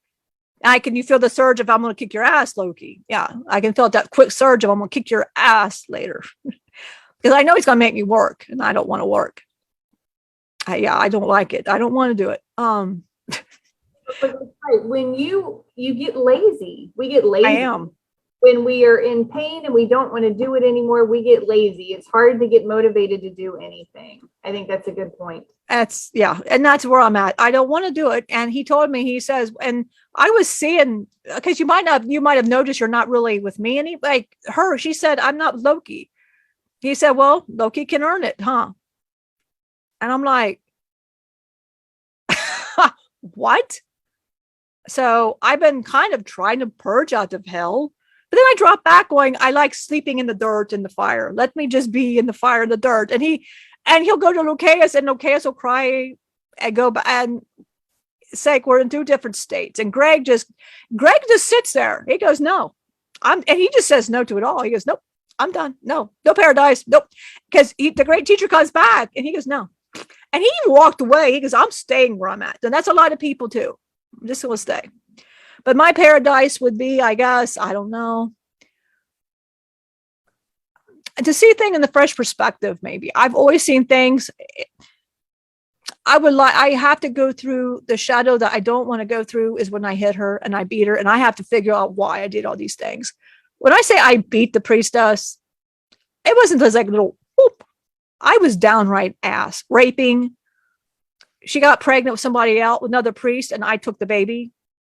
B: You feel the surge of I'm going to kick your ass, Loki. Yeah, I can feel that quick surge of I'm going to kick your ass later because I know he's going to make me work, and I don't want to work. I don't like it. I don't want to do it.
A: When you get lazy, we get lazy.
B: I am.
A: When we are in pain and we don't want to do it anymore, we get lazy. It's hard to get motivated to do anything. I think that's a good point.
B: And that's where I'm at. I don't want to do it. And he told me, he says, and I was seeing, because you might have noticed you're not really with me. And she said, I'm not Loki. He said, well, Loki can earn it, huh? And I'm like, what? So I've been kind of trying to purge out of hell. But then I drop back going, I like sleeping in the dirt in the fire. Let me just be in the fire in the dirt. And he'll go to Lucius, and Lucius will cry and go back and say, we're in two different states. And Greg just sits there. He goes, no, and he just says no to it all. He goes, nope, I'm done. No paradise. Nope. Because the great teacher comes back and he goes, no. And he even walked away. He goes, I'm staying where I'm at. And that's a lot of people too. I'm just going to stay. But my paradise would be, I guess, I don't know, to see things in the fresh perspective. Maybe I've always seen things. I have to go through the shadow that I don't want to go through is when I hit her and I beat her, and I have to figure out why I did all these things. When I say I beat the priestess, it wasn't just like a little whoop. I was downright ass raping. She got pregnant with somebody else, with another priest, and I took the baby,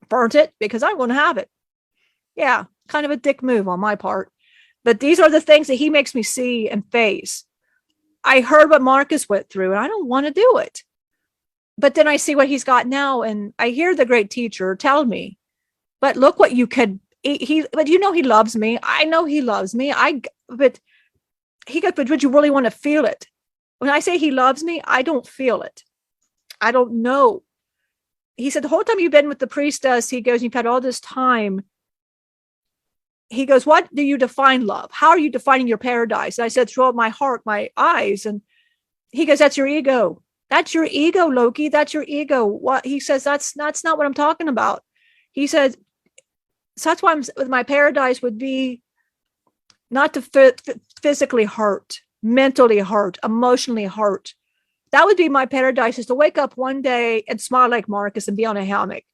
B: burnt it because I'm going to have it. Yeah, kind of a dick move on my part. But these are the things that he makes me see and face. I heard what Marcus went through, and I don't want to do it. But then I see what he's got now, and I hear the great teacher tell me, but look what you could, but you know he loves me. I know he loves me. But he goes, but would you really want to feel it? When I say he loves me, I don't feel it. I don't know. He said, the whole time you've been with the priestess, he goes, you've had all this time. He goes, what do you define love? How are you defining your paradise? And I said, throughout my heart, my eyes. And he goes, that's your ego. That's your ego, Loki. That's your ego. What he says, that's not what I'm talking about. He said, so that's why I'm with my paradise would be not to physically hurt, mentally hurt, emotionally hurt. That would be my paradise, is to wake up one day and smile like Marcus and be on a hammock,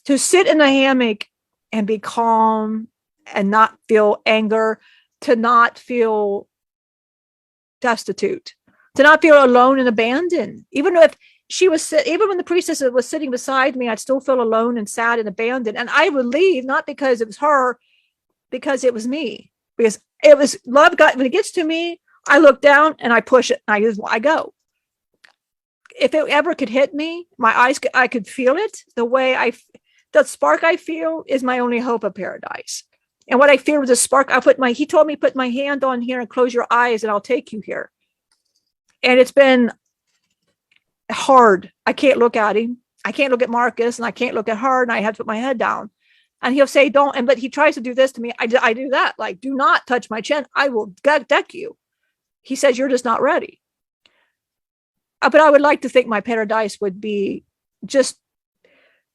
B: to sit in a hammock and be calm and not feel anger, to not feel destitute, to not feel alone and abandoned. Even when the priestess was sitting beside me, I'd still feel alone and sad and abandoned. And I would leave, not because it was her, because it was me. Because it was love. When it gets to me, I look down and I push it and I go. If it ever could hit me, my eyes, I could feel it. The spark I feel is my only hope of paradise. And what I feel with the spark, he told me, put my hand on here and close your eyes and I'll take you here. And it's been hard. I can't look at him. I can't look at Marcus, and I can't look at her, and I have to put my head down. And he'll say, don't. But he tries to do this to me. I do that. Like, do not touch my chin. I will deck you. He says, you're just not ready. But I would like to think my paradise would be just,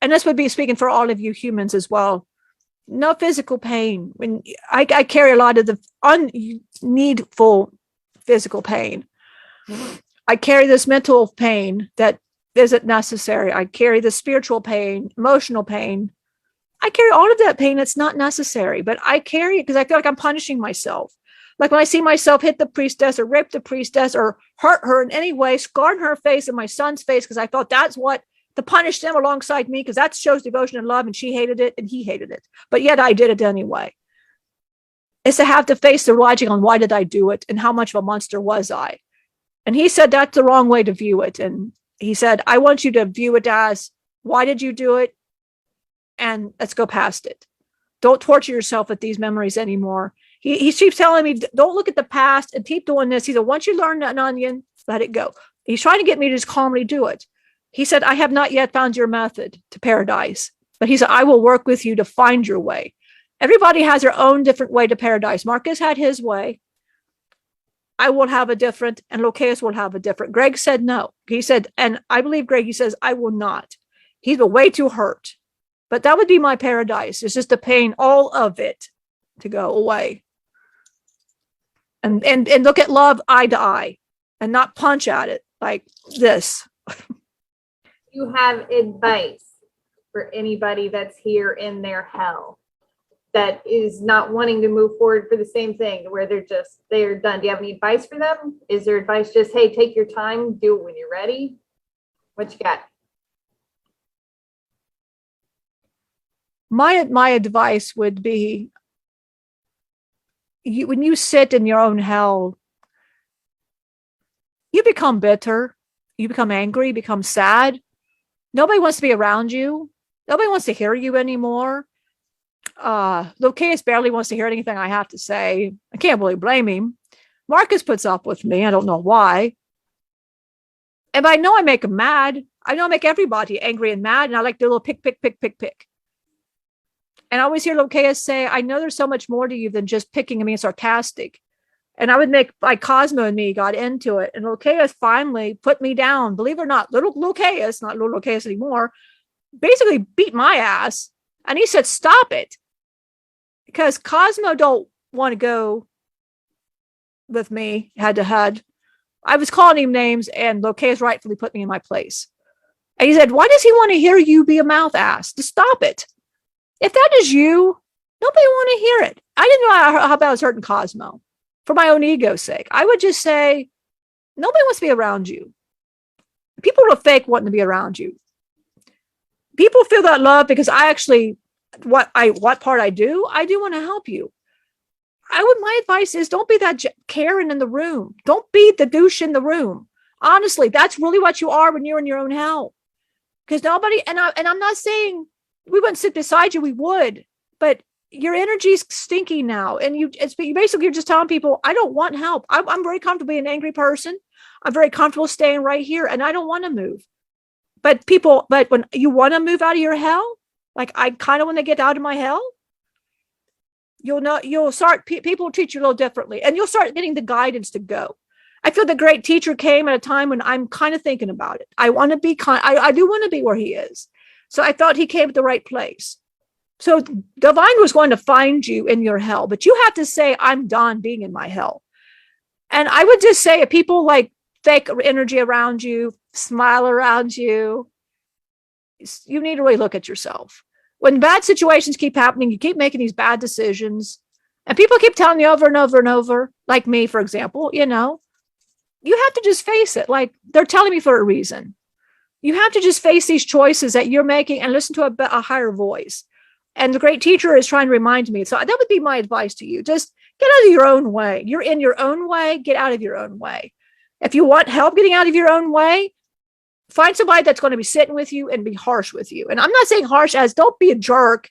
B: and this would be speaking for all of you humans as well, no physical pain. When I carry a lot of the unneedful physical pain. I carry this mental pain that isn't necessary. I carry the spiritual pain, emotional pain. I carry all of that pain that's not necessary, but I carry it because I feel like I'm punishing myself. Like when I see myself hit the priestess or rape the priestess or hurt her in any way, scarred her face and my son's face, because I thought that's what to punish them alongside me, because that shows devotion and love, and she hated it and he hated it. But yet I did it anyway. It's to have to face the logic on why did I do it and how much of a monster was I? And he said that's the wrong way to view it. And he said, I want you to view it as, why did you do it? And let's go past it. Don't torture yourself with these memories anymore. He keeps telling me, don't look at the past and keep doing this. He said, once you learn an onion, let it go. He's trying to get me to just calmly do it. He said, I have not yet found your method to paradise. But he said, I will work with you to find your way. Everybody has their own different way to paradise. Marcus had his way. I will have a different, and Locaus will have a different. Greg said no. He said, and I believe Greg, he says, I will not. He's way too hurt. But that would be my paradise. It's just the pain, all of it, to go away. And look at love eye to eye and not punch at it like this.
A: You have advice for anybody that's here in their hell that is not wanting to move forward for the same thing, where they're done. Do you have any advice for them? Is there advice just, hey, take your time, do it when you're ready? What you got?
B: My advice would be, when you sit in your own hell, you become bitter, you become angry, you become sad. Nobody wants to be around you. Nobody wants to hear you anymore. Locaus barely wants to hear anything I have to say. I can't really blame him. Marcus puts up with me. I don't know why. And I know I make him mad. I know I make everybody angry and mad. And I like the little pick. And I always hear Locaus say, I know there's so much more to you than just picking at me and sarcastic. And I would make, like Cosmo and me got into it. And Locaus finally put me down. Believe it or not, little Locaus, not little Locaus anymore, basically beat my ass. And he said, stop it. Because Cosmo don't want to go with me head to head. I was calling him names, and Locaus rightfully put me in my place. And he said, why does he want to hear you be a mouth ass? To stop it. If that is you, nobody want to hear it. I didn't know how bad I was hurting Cosmo for my own ego's sake. I would just say, nobody wants to be around you. People are fake wanting to be around you. People feel that love because I actually, what part I do want to help you. My advice is, don't be that Karen in the room. Don't be the douche in the room. Honestly, that's really what you are when you're in your own hell. Because nobody, and I'm not saying we wouldn't sit beside you, we would, but your energy's stinky now. And you basically, you're just telling people, I don't want help. I'm very comfortable being an angry person. I'm very comfortable staying right here, and I don't want to move. But when you want to move out of your hell, like I kind of want to get out of my hell, you'll start, people will treat you a little differently, and you'll start getting the guidance to go. I feel the great teacher came at a time when I'm kind of thinking about it. I want to be I do want to be where he is. So I thought he came at the right place. So Divine was going to find you in your hell, but you have to say, I'm done being in my hell. And I would just say, if people like fake energy around you, smile around you, you need to really look at yourself. When bad situations keep happening, you keep making these bad decisions, and people keep telling you over and over and over, like me, for example, you have to just face it. Like, they're telling me for a reason. You have to just face these choices that you're making and listen to a higher voice. And the great teacher is trying to remind me. So that would be my advice to you. Just get out of your own way. You're in your own way. Get out of your own way. If you want help getting out of your own way, find somebody that's going to be sitting with you and be harsh with you. And I'm not saying harsh as don't be a jerk.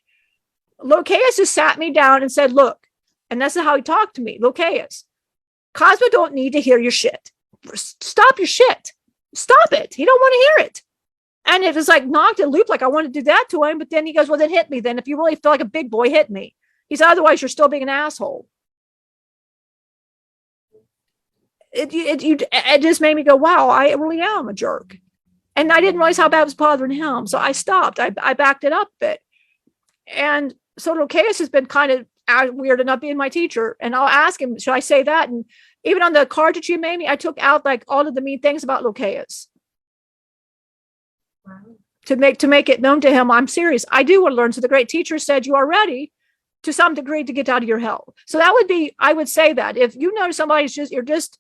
B: Locaus just sat me down and said, look, and that's how he talked to me. Locaus, Cosmo don't need to hear your shit. Stop your shit. Stop it. He don't want to hear it. And it was like knocked and looped, like I want to do that to him. But then he goes, well, then hit me. Then if you really feel like a big boy, hit me. He said, otherwise you're still being an asshole. It just made me go, wow, I really am a jerk. And I didn't realize how bad it was bothering him. So I stopped. I backed it up a bit. And so Locaus has been kind of weird enough being my teacher. And I'll ask him, should I say that? And Even on the card that you made me, I took out like all of the mean things about Locaeus.
A: Wow.
B: To make it known to him, I'm serious. I do want to learn. So the great teacher said, you are ready to some degree to get out of your hell. So that would be, I would say that if you know somebody's just, you're just,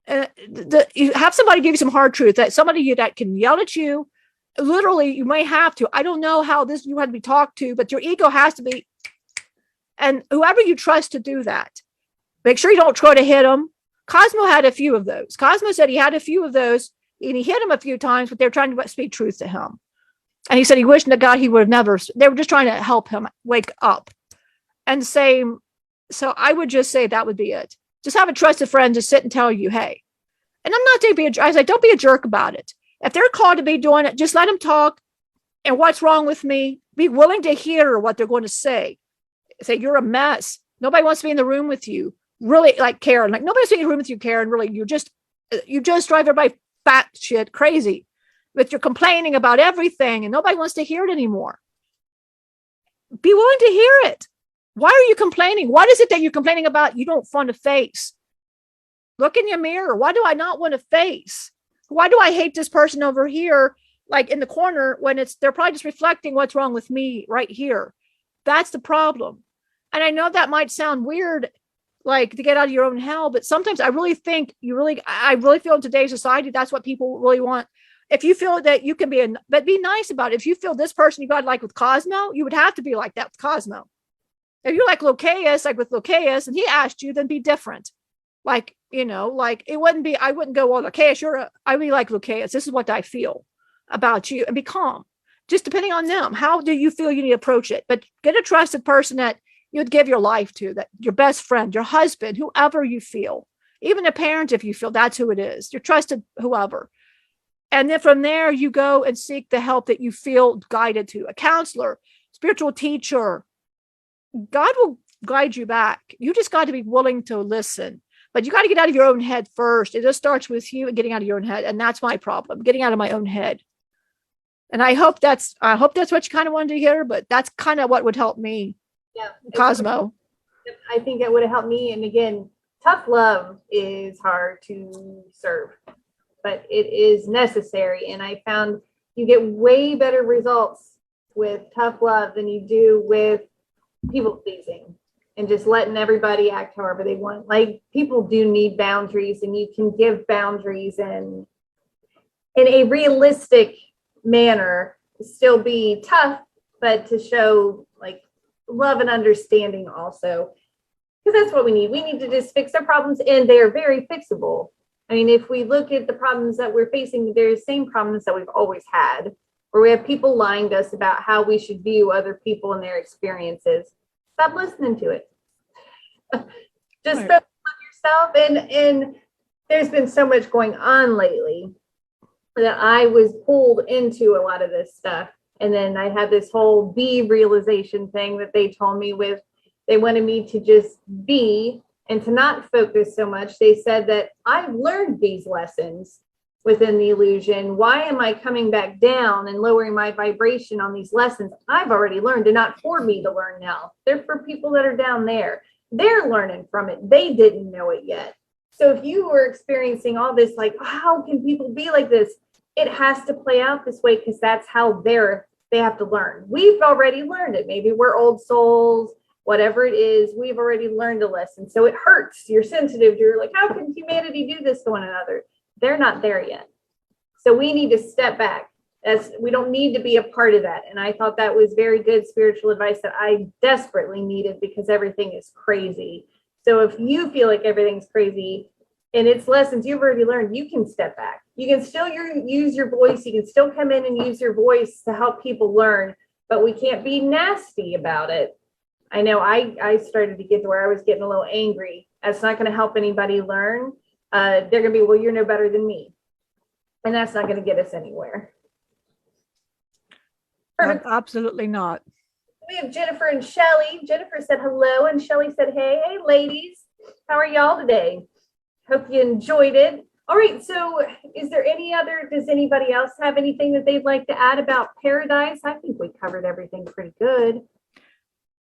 B: you have somebody give you some hard truth, that somebody that can yell at you, literally, you may have to. I don't know how this you had to be talked to, but your ego has to be, and whoever you trust to do that, make sure you don't try to hit them. Cosmo had a few of those. Cosmo said he had a few of those, and he hit him a few times, but they're trying to speak truth to him. And he said he wished to God he would have never, they were just trying to help him wake up. And say, so I would just say that would be it. Just have a trusted friend to sit and tell you, hey, and I'm not saying be a, I say, don't be a jerk about it. If they're called to be doing it, just let them talk. And what's wrong with me? Be willing to hear what they're going to say. Say, you're a mess. Nobody wants to be in the room with you. Really, like Karen, like nobody's in the room with you, Karen. Really, you just drive everybody fat shit crazy. But you're complaining about everything and nobody wants to hear it anymore. Be willing to hear it. Why are you complaining? What is it that you're complaining about you don't want to face? Look in your mirror. Why do I not want to face? Why do I hate this person over here, like in the corner, when they're probably just reflecting what's wrong with me right here? That's the problem. And I know that might sound weird, like to get out of your own hell, but sometimes I really think I really feel in today's society, that's what people really want. If you feel that you can but be nice about it. If you feel this person you got like with Cosmo, you would have to be like that with Cosmo. If you're like Locaeus, like with Locaeus, and he asked you, then be different. Like, like it wouldn't be, I wouldn't go, well, Locaeus, I'd be like Locaeus. This is what I feel about you, and be calm. Just depending on them. How do you feel you need to approach it? But get a trusted person that you'd give your life to, that your best friend, your husband, whoever you feel, even a parent, if you feel that's who it is, your trusted whoever. And then from there, you go and seek the help that you feel guided to, a counselor, spiritual teacher. God will guide you back. You just got to be willing to listen, but you got to get out of your own head first. It just starts with you and getting out of your own head. And that's my problem, getting out of my own head. And I hope that's what you kind of wanted to hear, but that's kind of what would help me.
A: Yeah.
B: Cosmo.
A: I think it would have helped me. And again, tough love is hard to serve, but it is necessary. And I found you get way better results with tough love than you do with people pleasing and just letting everybody act however they want. Like, people do need boundaries, and you can give boundaries and in a realistic manner, still be tough, but to show like love and understanding also, because that's what we need. We need to just fix our problems, and they're very fixable. I mean, if we look at the problems that we're facing, they're the same problems that we've always had, where we have people lying to us about how we should view other people and their experiences. Stop listening to it. Just focus on yourself. And there's been so much going on lately that I was pulled into a lot of this stuff. And then I had this whole be realization thing that they told me with, they wanted me to just be and to not focus so much. They said that I've learned these lessons within the illusion. Why am I coming back down and lowering my vibration on these lessons I've already learned? They're not for me to learn now. They're for people that are down there. They're learning from it. They didn't know it yet. So if you were experiencing all this, like, how can people be like this? It has to play out this way, because that's how they have to learn. We've already learned it. Maybe we're old souls, whatever it is, we've already learned a lesson. So it hurts. You're sensitive. You're like, how can humanity do this to one another? They're not there yet. So we need to step back. We don't need to be a part of that. And I thought that was very good spiritual advice that I desperately needed, because everything is crazy. So if you feel like everything's crazy and it's lessons you've already learned, you can step back. You can still use your voice. You can still come in and use your voice to help people learn, but we can't be nasty about it. I know I started to get to where I was getting a little angry. That's not going to help anybody learn. They're going to be, well, you're no better than me. And that's not going to get us anywhere. Perfect.
B: Absolutely not.
A: We have Jennifer and Shelly. Jennifer said hello, and Shelly said, hey, ladies. How are y'all today? Hope you enjoyed it. All right, so does anybody else have anything that they'd like to add about paradise? I think we covered everything pretty good.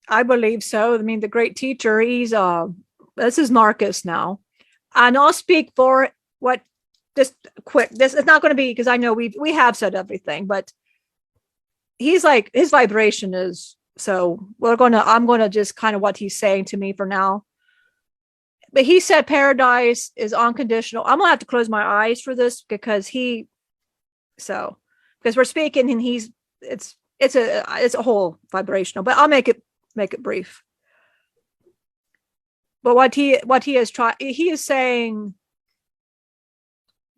B: I believe so. I mean, the great teacher, this is Marcus now. And I'll speak for what just quick. This is not going to be because I know we have said everything, but he's like his vibration is so I'm gonna just kind of what he's saying to me for now. But he said paradise is unconditional. I'm gonna have to close my eyes for this because we're speaking and it's a whole vibrational, but I'll make it brief. But what he is saying,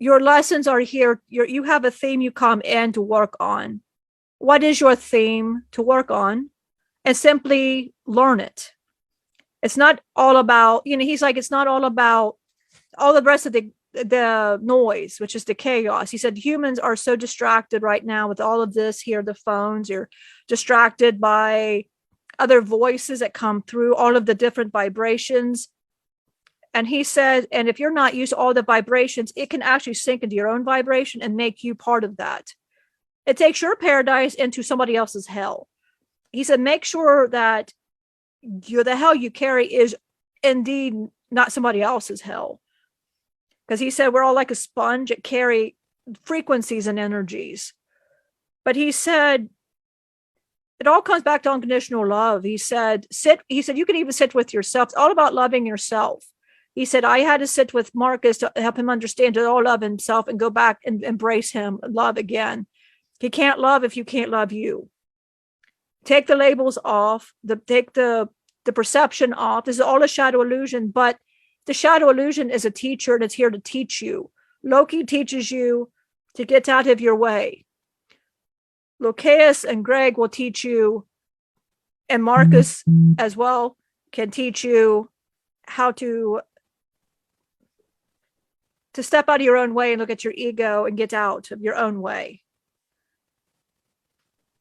B: your lessons are here. You have a theme you come in to work on. What is your theme to work on? And simply learn it. It's not all about, he's like, it's not all about all the rest of the noise, which is the chaos. He said humans are so distracted right now with all of this here, the phones. You're distracted by other voices that come through, all of the different vibrations. And he said, and if you're not used to all the vibrations, it can actually sink into your own vibration and make you part of that. It takes your paradise into somebody else's hell. He said, make sure that the hell you carry is indeed not somebody else's hell. Because he said, we're all like a sponge that carry frequencies and energies. But he said, it all comes back to unconditional love. He said, you can even sit with yourself. It's all about loving yourself. He said, I had to sit with Marcus to help him understand to all love himself and go back and embrace him, love again. He can't love if you can't love you. Take the labels off, take the perception off. This is all a shadow illusion, but the shadow illusion is a teacher and it's here to teach you. Loki teaches you to get out of your way. Locaus and Greg will teach you, and Marcus as well can teach you how to step out of your own way and look at your ego and get out of your own way.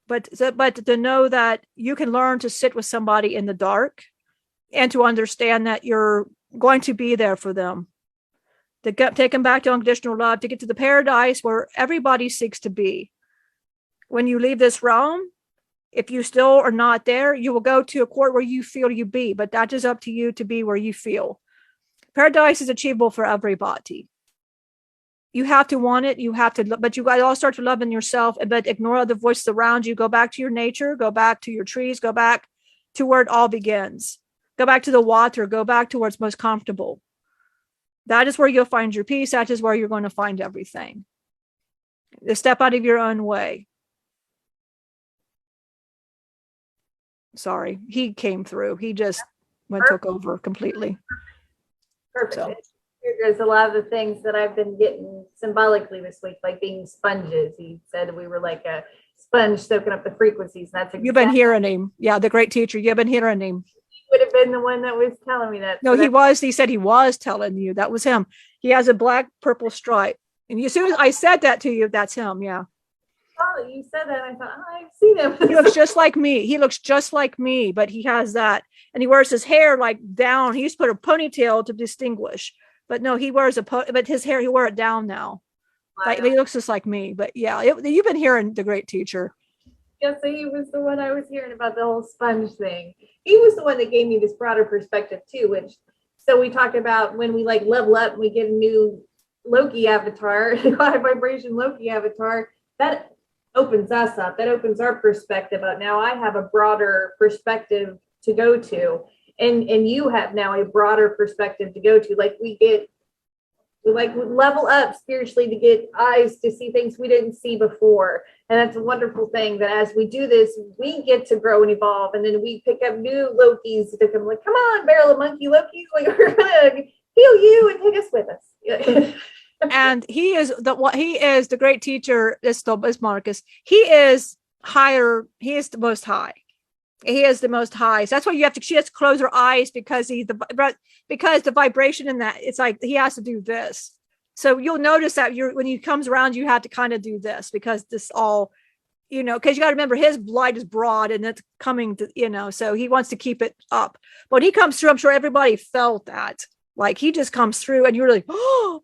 B: But to know that you can learn to sit with somebody in the dark and to understand that you're going to be there for them, to take them back to unconditional love, to get to the paradise where everybody seeks to be. When you leave this realm, if you still are not there, you will go to a court where you feel you be, but that is up to you to be where you feel. Paradise is achievable for everybody. You have to want it. But you guys all start to love in yourself, but ignore other voices around you. Go back to your nature, go back to your trees, go back to where it all begins. Go back to the water, go back to where it's most comfortable. That is where you'll find your peace. That is where you're going to find everything. Step out of your own way. Sorry, he came through. He just took over completely.
A: Perfect. So. There's a lot of the things that I've been getting symbolically this week, like being sponges. He said we were like a sponge soaking up the frequencies. That's
B: You've been hearing him. Yeah, the great teacher. You've been hearing him.
A: He would have been the one that was telling me that.
B: No, he was. He said he was telling you. That was him. He has a black purple stripe. And as soon as I said that to you, that's him. Yeah.
A: Oh, you said that. I thought, I've seen him.
B: He looks just like me. But he has that. And he wears his hair like down. He used to put a ponytail to distinguish. But no, he wears but his hair, he wear it down now. Like, he looks just like me. But yeah, you've been hearing the great teacher.
A: Yeah, so he was the one I was hearing about the whole sponge thing. He was the one that gave me this broader perspective too, so we talked about when we like level up and we get a new Loki avatar, high vibration Loki avatar, that opens us up. That opens our perspective up. Now I have a broader perspective to go to. And you have now a broader perspective to go to. Like we level up spiritually to get eyes to see things we didn't see before. And that's a wonderful thing that as we do this, we get to grow and evolve. And then we pick up new Lokis to come like, come on, barrel of monkey Lokis. Like we're gonna heal you and take us with us.
B: And he is the great teacher, is Marcus. He is higher, he is the most high. He is the most high. So that's why she has to close her eyes because the vibration in that, it's like he has to do this. So you'll notice that when he comes around, you have to kind of do this because this all, because you got to remember his light is broad and it's coming to, so he wants to keep it up. But when he comes through, I'm sure everybody felt that. Like he just comes through and you're like, oh.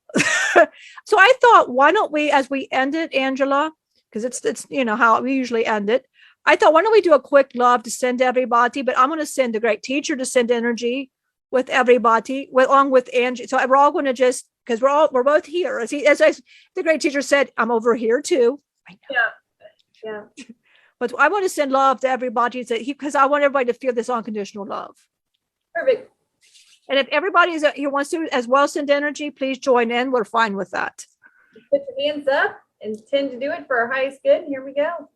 B: So I thought, why don't we, as we end it, Angela, because it's how we usually end it. I thought, why don't we do a quick love to send to everybody? But I'm going to send the great teacher to send energy. with everybody, along with Angie. So we're all going to just, because we're both here. As the great teacher said, I'm over here too. I know.
A: Yeah.
B: But I want to send love to everybody because I want everybody to feel this unconditional love.
A: Perfect.
B: And if everybody here wants to as well send energy, please join in. We're fine with that.
A: Put your hands up and tend to do it for our highest good. Here we go.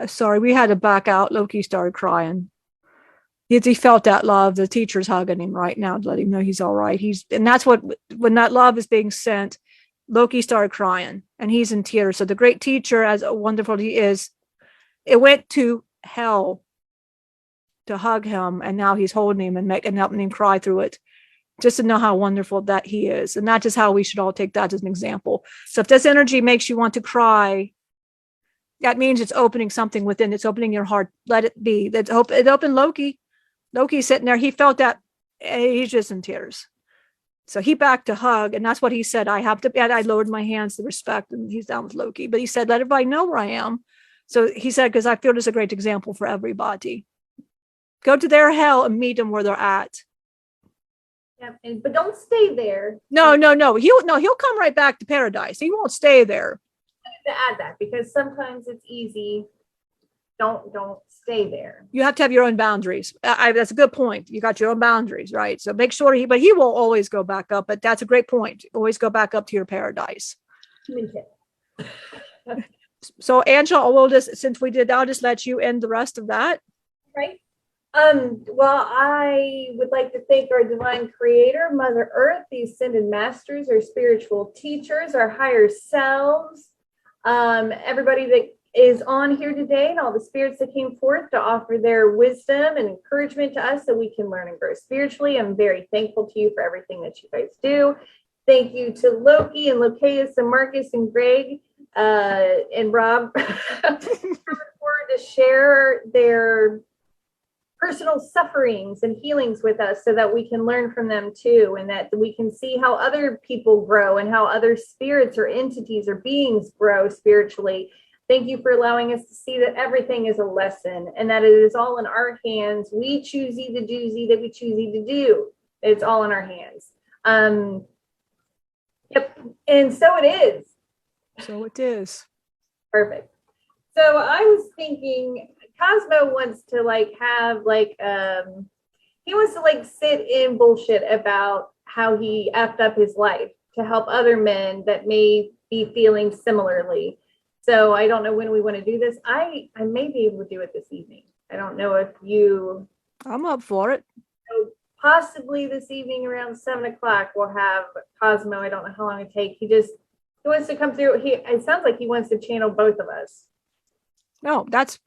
B: Sorry, we had to back out. Loki started crying. He felt that love. The teacher's hugging him right now to let him know he's all right. And that's when that love is being sent, Loki started crying and he's in tears. So the great teacher, as wonderful he is, it went to hell to hug him. And now he's holding him and helping him cry through it, just to know how wonderful that he is. And that is how we should all take that as an example. So if this energy makes you want to cry, that means it's opening something within. It's opening your heart. Let it be. It opened Loki. Loki's sitting there. He felt that he's just in tears. So he backed to hug. And that's what he said. I lowered my hands to respect. And he's down with Loki. But he said, let everybody know where I am. So he said, because I feel this is a great example for everybody. Go to their hell and meet them where they're at.
A: Yeah, but don't stay there.
B: No. He'll come right back to paradise. He won't stay there.
A: To add that, because sometimes it's easy. Don't stay there.
B: You have to have your own boundaries. That's a good point. You got your own boundaries, right? So make sure but he will always go back up. But that's a great point. Always go back up to your paradise. So Angela, since we did, I'll just let you end the rest of that.
A: Right. Well, I would like to thank our divine creator, Mother Earth, the ascended masters, our spiritual teachers, our higher selves, everybody that is on here today, and all the spirits that came forth to offer their wisdom and encouragement to us so we can learn and grow spiritually. I'm very thankful to you for everything that you guys do. Thank you to Loki and Locatus and Marcus and Greg and Rob to share their personal sufferings and healings with us so that we can learn from them too, and that we can see how other people grow and how other spirits or entities or beings grow spiritually. Thank you for allowing us to see that everything is a lesson and that it is all in our hands. We choosy the doozy that we choosy to do. It's all in our hands. Yep. And so it is.
B: So it is.
A: Perfect. So I was thinking Cosmo wants to he wants to sit in bullshit about how he effed up his life to help other men that may be feeling similarly. So I don't know when we want to do this. I may be able to do it this evening. I don't know if you.
B: I'm up for it.
A: So possibly this evening around 7:00 we'll have Cosmo. I don't know how long it takes. He wants to come through. It sounds like he wants to channel both of us.
B: No, that's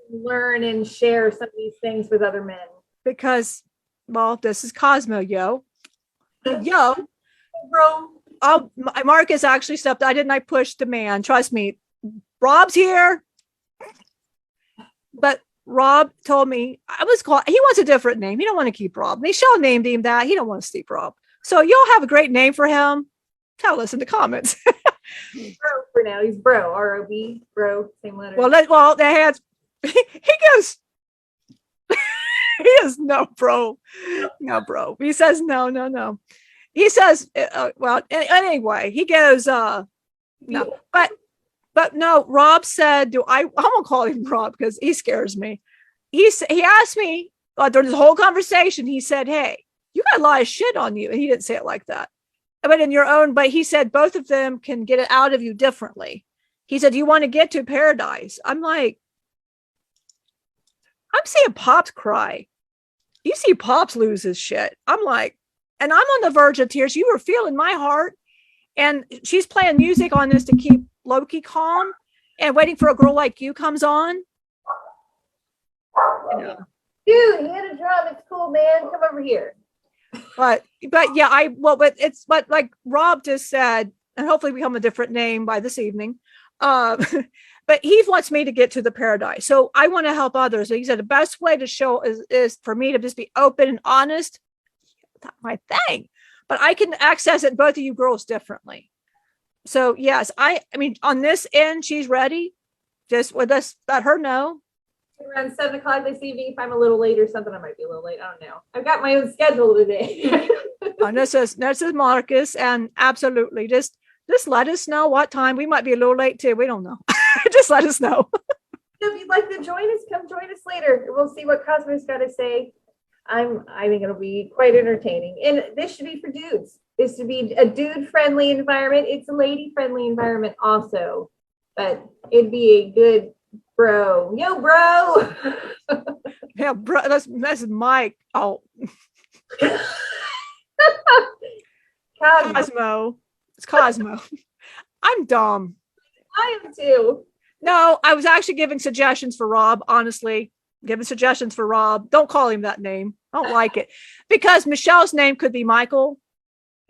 A: learn and share some of these things with other men.
B: Because, well, this is Cosmo, yo. Yo.
A: Bro.
B: Marcus actually stepped. I pushed the man. Trust me. Rob's here. But Rob told me he wants a different name. He don't want to keep Rob. Michelle named him that. He don't want to keep Rob. So you'll have a great name for him. Tell us in the comments.
A: Bro for now. He's Bro. R-O-B. Bro. Same letter.
B: Well, that has he goes. He is no, bro. No, bro. He says no. He says, anyway, he goes, no, but no, Rob said, I'm gonna call him Rob because he scares me. He asked me during this whole conversation, he said, hey, you got a lot of shit on you. And he didn't say it like that. But he said both of them can get it out of you differently. He said, you want to get to paradise? I'm like, I'm seeing Pops cry. You see Pops lose his shit. I'm like, and I'm on the verge of tears. You were feeling my heart. And she's playing music on this to keep Loki calm and waiting for a girl like you comes on.
A: Dude, he hit a drum. It's cool, man. Come over here.
B: But yeah, but like Rob just said, and hopefully we become a different name by this evening. But he wants me to get to the paradise. So I want to help others. So he said the best way to show is for me to just be open and honest. That's my thing. But I can access it, both of you girls, differently. So yes, I mean, on this end, she's ready. Just with us, let her know.
A: Around 7 o'clock this evening. If I'm a little late or something, I might be a little late. I don't know. I've got my own schedule today.
B: This is Marcus, and absolutely just let us know what time. We might be a little late too. We don't know. Just let us know.
A: If you'd like to join us, come join us later. We'll see what Cosmo's got to say. I think it'll be quite entertaining. And this should be for dudes. This should be a dude-friendly environment. It's a lady-friendly environment also. But it'd be a good bro. Yo, bro.
B: Yeah, bro. That's Mike. Oh. Cosmo. It's Cosmo. I'm dumb.
A: I am too.
B: No, I was actually giving suggestions for Rob, honestly. Giving suggestions for Rob. Don't call him that name. I don't like it. Because Michelle's name could be Michael.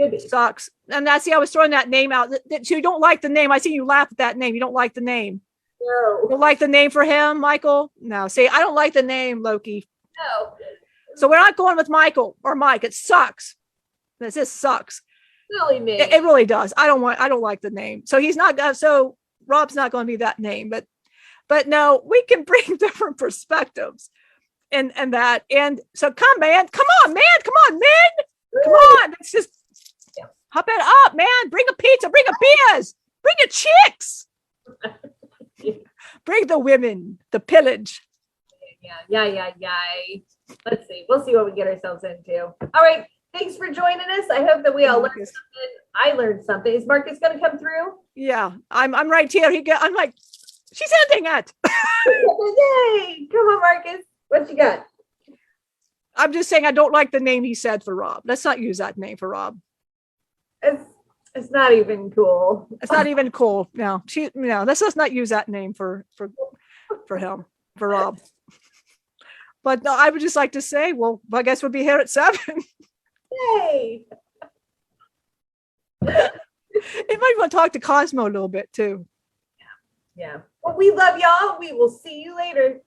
A: Could be.
B: Sucks. And I was throwing that name out. You don't like the name. I see you laugh at that name. You don't like the name.
A: No.
B: You don't like the name for him, Michael? No. See, I don't like the name, Loki.
A: No.
B: So we're not going with Michael or Mike. It sucks. This just sucks.
A: Silly me.
B: It really does. I don't like the name. So he's not. So Rob's not going to be that name. But no, we can bring different perspectives, and that. And so come on, man. Come on, Let's just hop it up, man. Bring a pizza. Bring a beers. Bring a chicks. Bring the women. The pillage.
A: Yeah. Let's see. We'll see what we get ourselves into. All right. Thanks for joining us. I hope that we all learned something. I learned something. Is Marcus going to come through?
B: Yeah, I'm right here. I'm like, she's ending it.
A: Yay! Come on, Marcus. What you got?
B: I'm just saying I don't like the name he said for Rob. Let's not use that name for Rob.
A: It's not even cool.
B: It's not even cool. No, let's just not use that name for him, for Rob. But no, I would just like to say, well, I guess we'll be here at 7.
A: Yay!
B: You might want to talk to Cosmo a little bit too.
A: Yeah. Well, we love y'all. We will see you later.